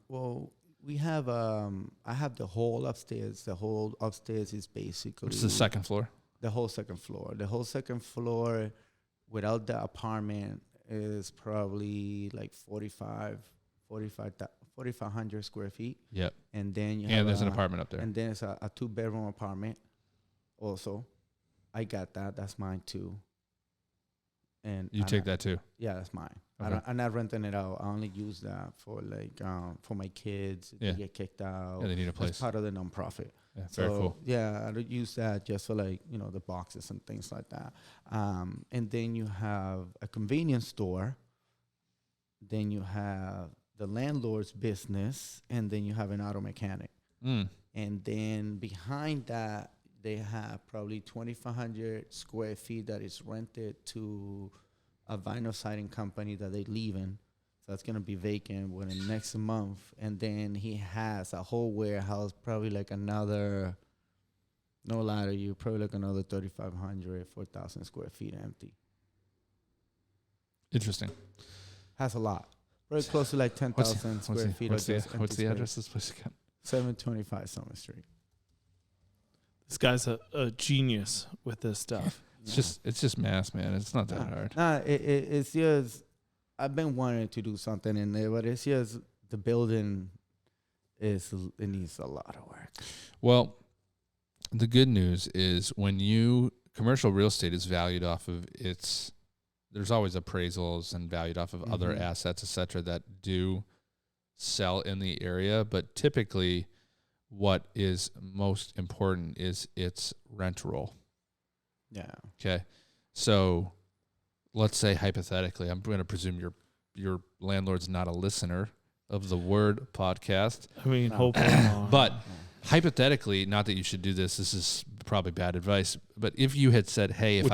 Well, we have I have the whole upstairs. The whole upstairs is basically Which is the second floor. The whole second floor. The whole second floor, without the apartment, is probably like 4,500 square feet. Yep. And then there's an apartment up there. And then it's a 2-bedroom apartment. Also, I got that. That's mine too. And You take that too? Yeah, that's mine. Okay. I'm not renting it out. I only use that for for my kids. Yeah. They get kicked out. Yeah, they need a place. It's part of the nonprofit. Yeah, very cool. Yeah, I don't use that just for the boxes and things like that. And then you have a convenience store. Then you have the landlord's business, and then you have an auto mechanic. Mm. And then behind that, they have probably 2,500 square feet that is rented to a vinyl siding company that they're leaving. So that's going to be vacant within the next month. And then he has a whole warehouse, probably like another, no lie to you, probably like another 3,500, 4,000 square feet empty. Interesting. Has a lot. Probably close to like 10,000 square feet. What's the address of this place again? 725 Summer Street. This guy's a genius with this stuff. It's just math, man. It's not that hard. It's just, I've been wanting to do something in there, but it's just the building it needs a lot of work. Well, the good news is commercial real estate is valued off of there's always appraisals and valued off of other assets, et cetera, that do sell in the area. But typically what is most important is its rent roll. Yeah. Okay. So let's say hypothetically, I'm going to presume your landlord's not a listener of the Word podcast. I mean, hopefully not. But hypothetically, not that you should do this. This is probably bad advice. But if you had said, "Hey, if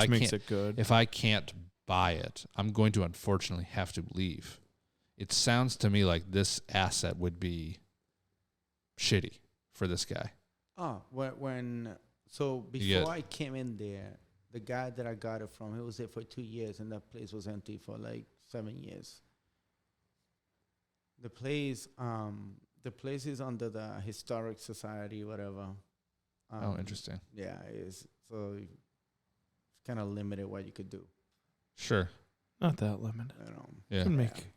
I can't buy it, I'm going to unfortunately have to leave," it sounds to me like this asset would be shitty for this guy. Oh, before I came in there, the guy that I got it from, he was there for 2 years, and that place was empty for like 7 years. The place is under the Historic Society, whatever. Interesting. Yeah, it's kind of limited what you could do. Sure. Not that limited. Yeah.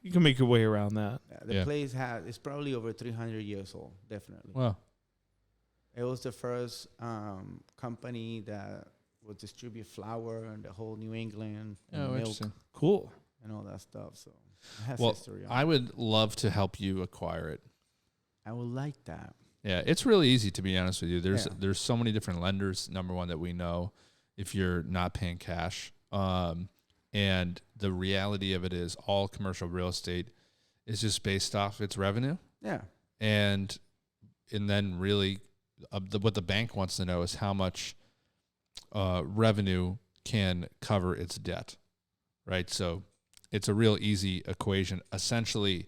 You can make your way around that. Yeah, the place it's probably over 300 years old, definitely. Wow. It was the first company that would distribute flour in the whole New England and milk. Interesting. Cool. And all that stuff. So it has Well, history on I would love to help you acquire it. I would like that. Yeah, it's really easy, to be honest with you. There's so many different lenders, number one, that we know if you're not paying cash. And the reality of it is all commercial real estate is just based off its revenue. Yeah. And then really what the bank wants to know is how much revenue can cover its debt, right? So it's a real easy equation. Essentially,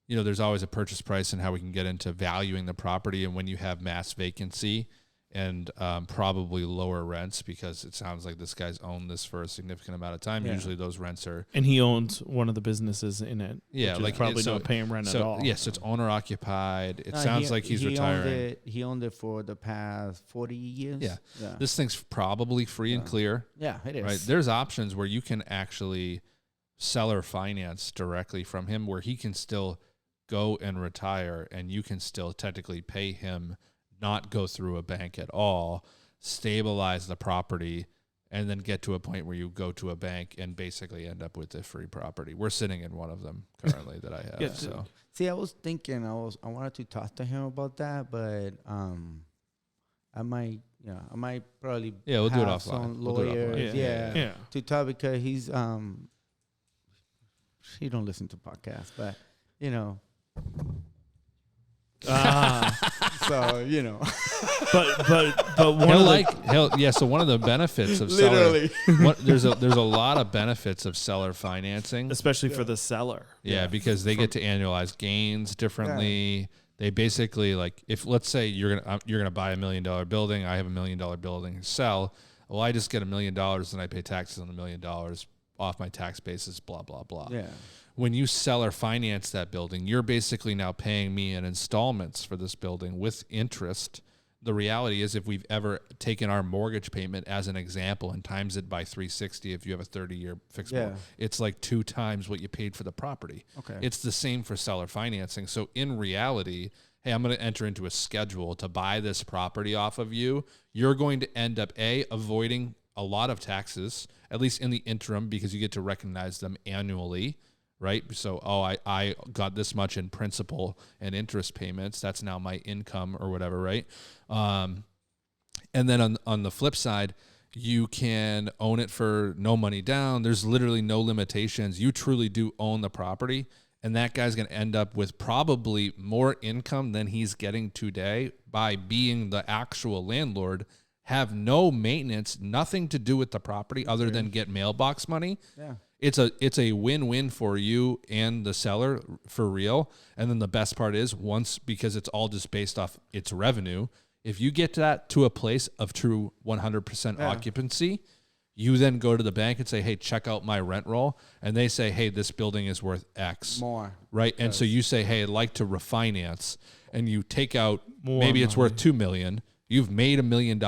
there's always a purchase price and how we can get into valuing the property. And when you have mass vacancy and probably lower rents, because it sounds like this guy's owned this for a significant amount of time. Yeah. Usually those rents are... And he owns one of the businesses in it. Yeah. Like probably not paying rent at all. Yes, it's owner occupied. It sounds like he's retiring. He owned it for the past 40 years. Yeah. This thing's probably free and clear. Yeah, it is. Right. There's options where you can actually seller finance directly from him, where he can still go and retire and you can still technically pay him, not go through a bank at all, stabilize the property, and then get to a point where you go to a bank and basically end up with the free property. We're sitting in one of them currently that I have. Yeah, so see, I was thinking I wanted to talk to him about that, but I might I might probably we'll do it have offline. some We'll do it lawyers, offline. Yeah. to talk because he's he don't listen to podcasts, but so but one So one of the benefits of literally seller, there's a lot of benefits of seller financing, especially for the seller. Yeah, because they get to annualize gains differently. Yeah. They basically, like, if let's say you're gonna buy $1 million building, I have $1 million building to sell. Well, I just get $1 million and I pay taxes on $1 million off my tax basis. Blah blah blah. Yeah. When you sell or finance that building, you're basically now paying me in installments for this building with interest. The reality is, if we've ever taken our mortgage payment as an example and times it by 360, if you have a 30-year fixed mortgage, it's like 2 times what you paid for the property. Okay. It's the same for seller financing. So in reality, hey, I'm going to enter into a schedule to buy this property off of you. You're going to end up, avoiding a lot of taxes, at least in the interim, because you get to recognize them annually. Right. So, I got this much in principal and interest payments. That's now my income or whatever. Right. And then on the flip side, you can own it for no money down. There's literally no limitations. You truly do own the property. And that guy's going to end up with probably more income than he's getting today by being the actual landlord, have no maintenance, nothing to do with the property other than get mailbox money. Yeah. It's a win-win for you and the seller for real. And then the best part is, because it's all just based off its revenue, if you get that to a place of true 100% occupancy, you then go to the bank and say, hey, check out my rent roll. And they say, hey, this building is worth X. More. Right? And so you say, hey, I'd like to refinance. And you take out, more maybe money. It's worth $2 million. You've made $1 million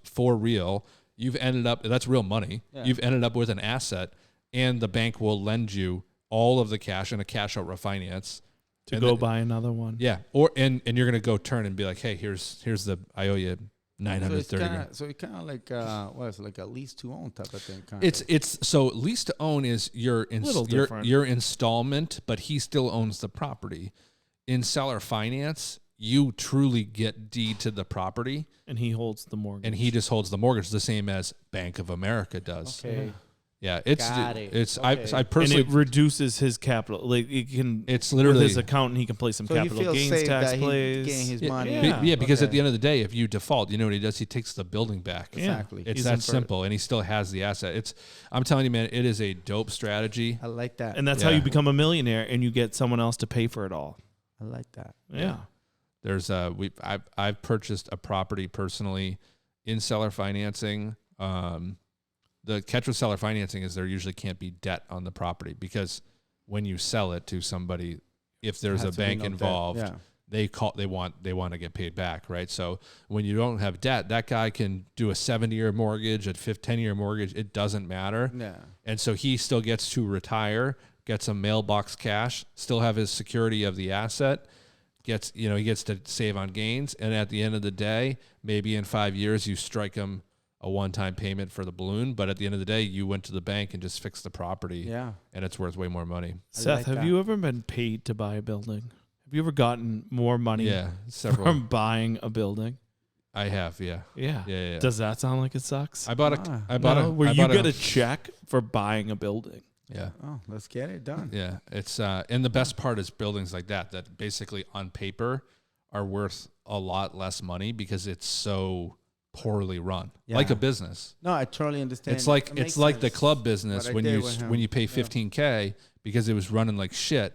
for real. You've ended up, that's real money. Yeah. You've ended up with an asset. And the bank will lend you all of the cash in a cash out refinance to go buy another one. Yeah, and you're gonna go turn and be like, hey, here's the I owe you $930. So it's kind of like it's like a lease to own type of thing. It's so lease to own is your installment, but he still owns the property. In seller finance, you truly get deed to the property, and he holds the mortgage. And he just holds the mortgage, the same as Bank of America does. Okay. Yeah, it's okay. I personally, and it reduces his capital. Like it can, it's literally with his accountant, he can play some capital gains tax plays. Getting his money. Yeah, because at the end of the day, if you default, you know what he does? He takes the building back. Exactly. It's that simple, and he still has the asset. I'm telling you, man, it is a dope strategy. I like that, and that's how you become a millionaire, and you get someone else to pay for it all. I like that. Yeah. There's I've purchased a property personally in seller financing. The catch with seller financing is there usually can't be debt on the property, because when you sell it to somebody, if there's a bank involved, they want to get paid back, right? So when you don't have debt, that guy can do a 7-year mortgage, a 10-year mortgage. It doesn't matter. Yeah. And so he still gets to retire, get some mailbox cash, still have his security of the asset. He gets to save on gains, and at the end of the day, maybe in 5 years you strike him a one-time payment for the balloon, but at the end of the day, you went to the bank and just fixed the property, and it's worth way more money. Seth, have you ever been paid to buy a building? Have you ever gotten more money from buying a building? I have, yeah. Does that sound like it sucks? I bought you get a check for buying a building. Yeah. Oh, let's get it done. Yeah, it's and the best part is buildings like that basically on paper are worth a lot less money because it's so poorly run, like a business. No, I totally understand. It's like the club business when you pay $15K because it was running like shit.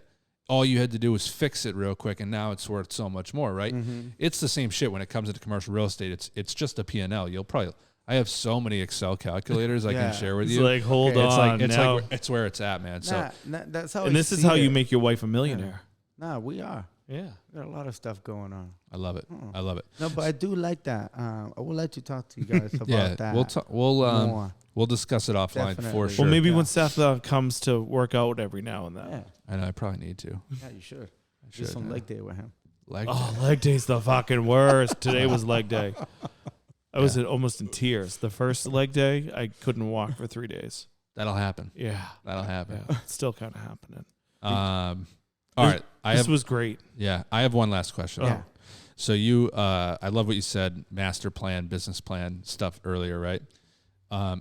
All you had to do was fix it real quick, and now it's worth so much more, right? Mm-hmm. It's the same shit when it comes into commercial real estate. It's just a P&L. I have so many Excel calculators I can share with you. Like, hold on. It's where it's at, man. So that's how. And this is how you make your wife a millionaire. Nah, we are. Yeah, we got a lot of stuff going on. I love it. I love it. No, but I do like that. I would like to talk to you guys about that. We'll discuss it offline for sure. Well, maybe when Seth comes to work out every now and then. Yeah. I know. I probably need to. Yeah, you should. Do some leg day with him. Leg day's the fucking worst. Today was leg day. I was almost in tears. The first leg day, I couldn't walk for 3 days. That'll happen. Yeah. That'll happen. Yeah. It's still kind of happening. All right. This was great. Yeah. I have one last question. Yeah. So you, I love what you said, master plan, business plan stuff earlier, right?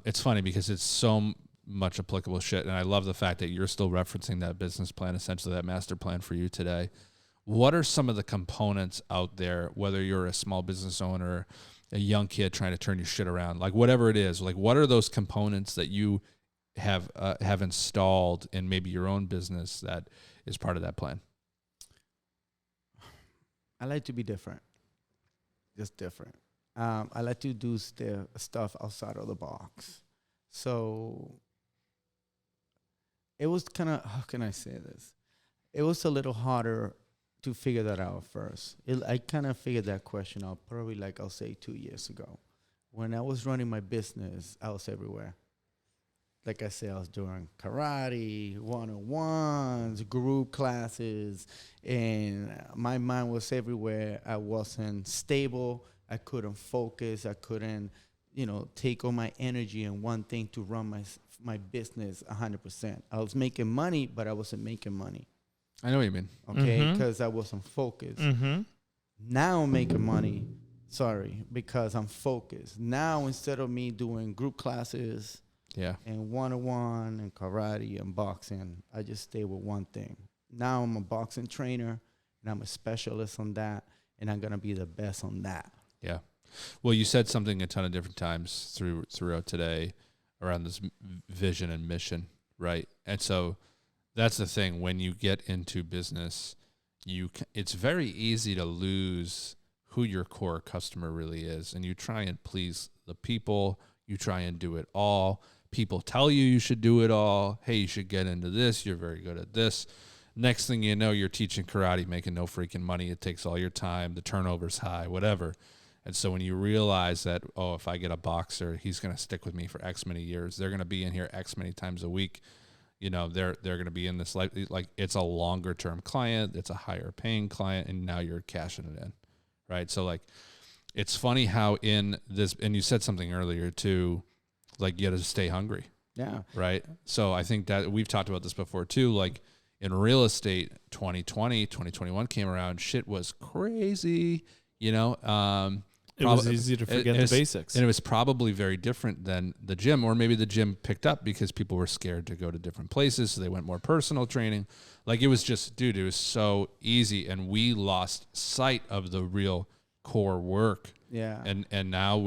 It's funny because it's so much applicable shit, and I love the fact that you're still referencing that business plan, essentially that master plan for you today. What are some of the components out there, whether you're a small business owner, a young kid trying to turn your shit around, like whatever it is, like what are those components that you have installed in maybe your own business that is part of that plan? I like to be different, just different. I like to do stuff outside of the box. So it was kind of, how can I say this? It was a little harder to figure that out first. I kind of figured that question out probably like I'll say 2 years ago. When I was running my business, I was everywhere. Like I said, I was doing karate, one-on-ones, group classes, and my mind was everywhere. I wasn't stable. I couldn't focus. I couldn't, take all my energy in one thing to run my business 100%. I was making money, but I wasn't making money. I know what you mean. Okay, because I wasn't focused. Mm-hmm. Now I'm making money, because I'm focused. Now, instead of me doing group classes and one-on-one and karate and boxing, I just stay with one thing. Now I'm a boxing trainer, and I'm a specialist on that, and I'm going to be the best on that. Yeah. Well, you said something a ton of different times throughout today around this vision and mission, right? And so that's the thing. When you get into business, it's very easy to lose who your core customer really is, and you try and please the people. You try and do it all. People tell you should do it all. Hey, you should get into this. You're very good at this. Next thing you know, you're teaching karate, making no freaking money. It takes all your time. The turnover's high, whatever. And so when you realize that, if I get a boxer, he's going to stick with me for X many years. They're going to be in here X many times a week. They're going to be in this like it's a longer term client. It's a higher paying client. And now you're cashing it in. Right. So like, it's funny how in this, and you said something earlier too, like you got to stay hungry. Yeah. Right. So I think that we've talked about this before too. Like in real estate, 2020, 2021 came around, shit was crazy, It was easy to forget the basics. And it was probably very different than the gym, or maybe the gym picked up because people were scared to go to different places. So they went more personal training. Like it was just, dude, it was so easy. And we lost sight of the real core work. Yeah. And now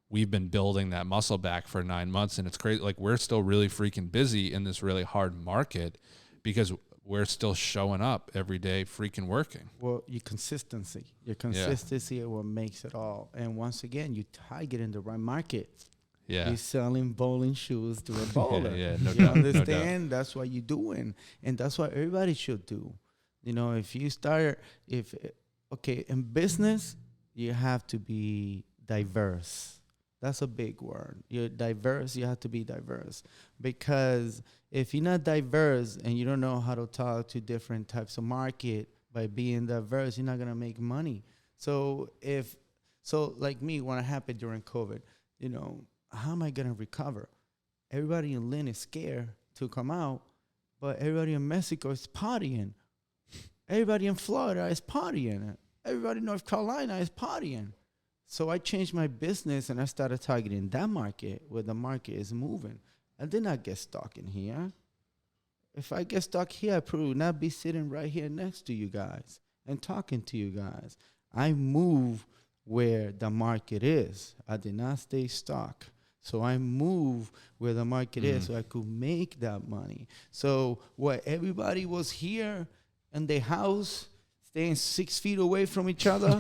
we've been building that muscle back for 9 months, and it's crazy. Like we're still really freaking busy in this really hard market because we're still showing up every day, freaking working. Well, your consistency is what makes it all. And once again, you target in the right market. Yeah. You're selling bowling shoes to a bowler. No you doubt, understand? No, that's what you're doing. And that's what everybody should do. If you in business, you have to be diverse. That's a big word. You're diverse. You have to be diverse, because if you're not diverse and you don't know how to talk to different types of market by being diverse, you're not gonna make money. So like me, when it happened during COVID, how am I gonna recover? Everybody in Lynn is scared to come out, but everybody in Mexico is partying. Everybody in Florida is partying. Everybody in North Carolina is partying. So I changed my business and I started targeting that market where the market is moving. I did not get stuck in here. If I get stuck here, I probably would not be sitting right here next to you guys and talking to you guys. I move where the market is. I did not stay stuck. So I move where the market is so I could make that money. So what everybody was here in their house, staying 6 feet away from each other.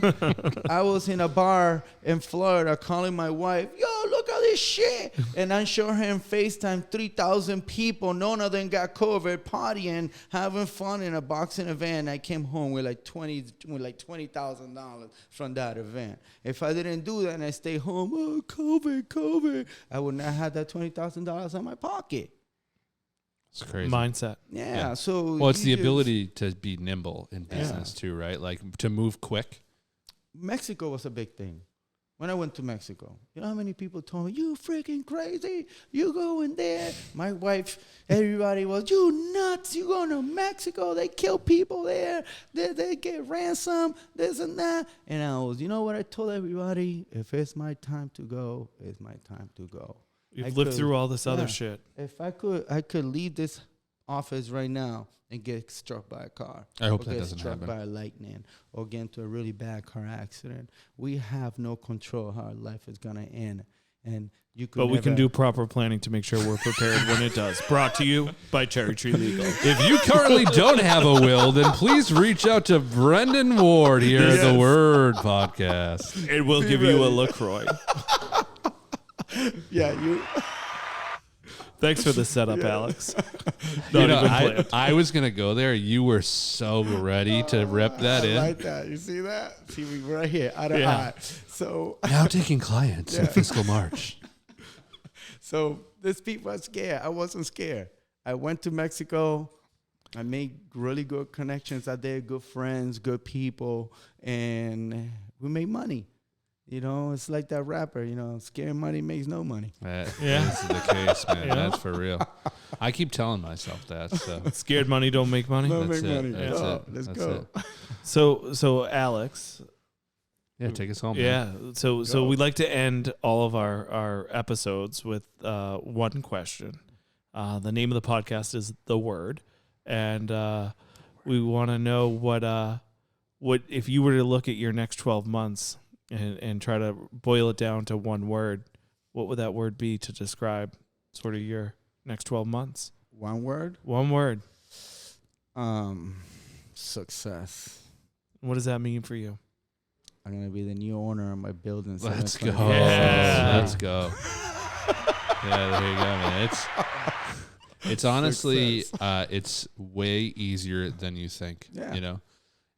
I was in a bar in Florida calling my wife, yo, look at this shit. And I showed her in FaceTime 3,000 people. None of them got COVID, partying, having fun in a boxing event. I came home with like $20,000 from that event. If I didn't do that and I stayed home, COVID, I would not have that $20,000 in my pocket. It's crazy. Mindset. Yeah. So it's the ability to be nimble in business too, right? Like to move quick. Mexico was a big thing. when I went to Mexico, you know how many people told me, you freaking crazy, you going there. My wife, everybody was, you nuts, you going to Mexico, they kill people there, they get ransom, this and that. And I was, you know what I told everybody? If it's my time to go, it's my time to go. You've lived through all this other shit. If I could leave this office right now and get struck by a car. I hope that doesn't happen. Struck by happen. a lightning or get into a really bad car accident. We have no control how our life is going to end. And you could But we can do proper planning to make sure we're prepared when it does. Brought to you by Cherry Tree Legal. If you currently don't have a will, then please reach out to Brendan Ward here at the Word Podcast. It will give you a LaCroix. Yeah, you... Thanks for the setup, Alex. You know, I was going to go there. You were so ready to rip that in. I like that. You see that? See, we right here, eye to eye. So now taking clients in fiscal March. So these people are scared. I wasn't scared. I went to Mexico. I made really good connections out there, good friends, good people, and we made money. You know, it's like that rapper, you know, scared money makes no money. That's the case, man. Yeah. That's for real. I keep telling myself that. So. Scared money don't make money. Don't make money. That's it. Let's go. So Alex. Yeah, take us home. Yeah. Man. So we like to end all of our episodes with one question. The name of the podcast is The Word, and we want to know what if you were to look at your next 12 months. And try to boil it down to one word, what would that word be to describe sort of your next 12 months? One word? One word. Success. What does that mean for you? I'm going to be the new owner of my building. Let's go. Yeah. Let's go. Yeah, there you go, man. It's honestly, it's way easier than you think, you know?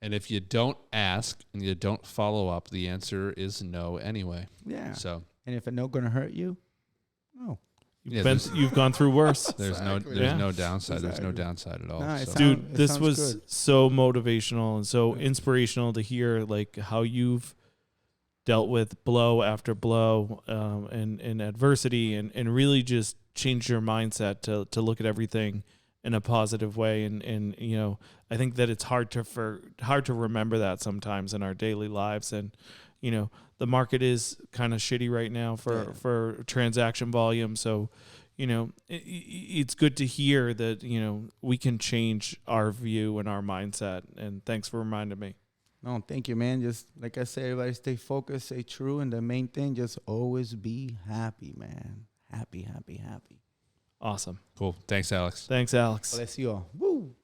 And if you don't ask and you don't follow up, the answer is no anyway. Yeah. So. And if it's not going to hurt you, no. You've gone through worse. There's no downside. Exactly. There's no downside at all. So. Dude, this was good. So motivational and so inspirational to hear like how you've dealt with blow after blow and adversity and really just changed your mindset to look at everything in a positive way. And you know, I think that it's hard to remember that sometimes in our daily lives. And, you know, the market is kind of shitty right now for transaction volume. So, you know, it's good to hear that, you know, we can change our view and our mindset. And thanks for reminding me. No, thank you, man. Just like I said, everybody stay focused, stay true. And the main thing, just always be happy, man. Happy, happy, happy. Awesome. Cool. Thanks, Alex. Thanks, Alex. Bless you all. Woo.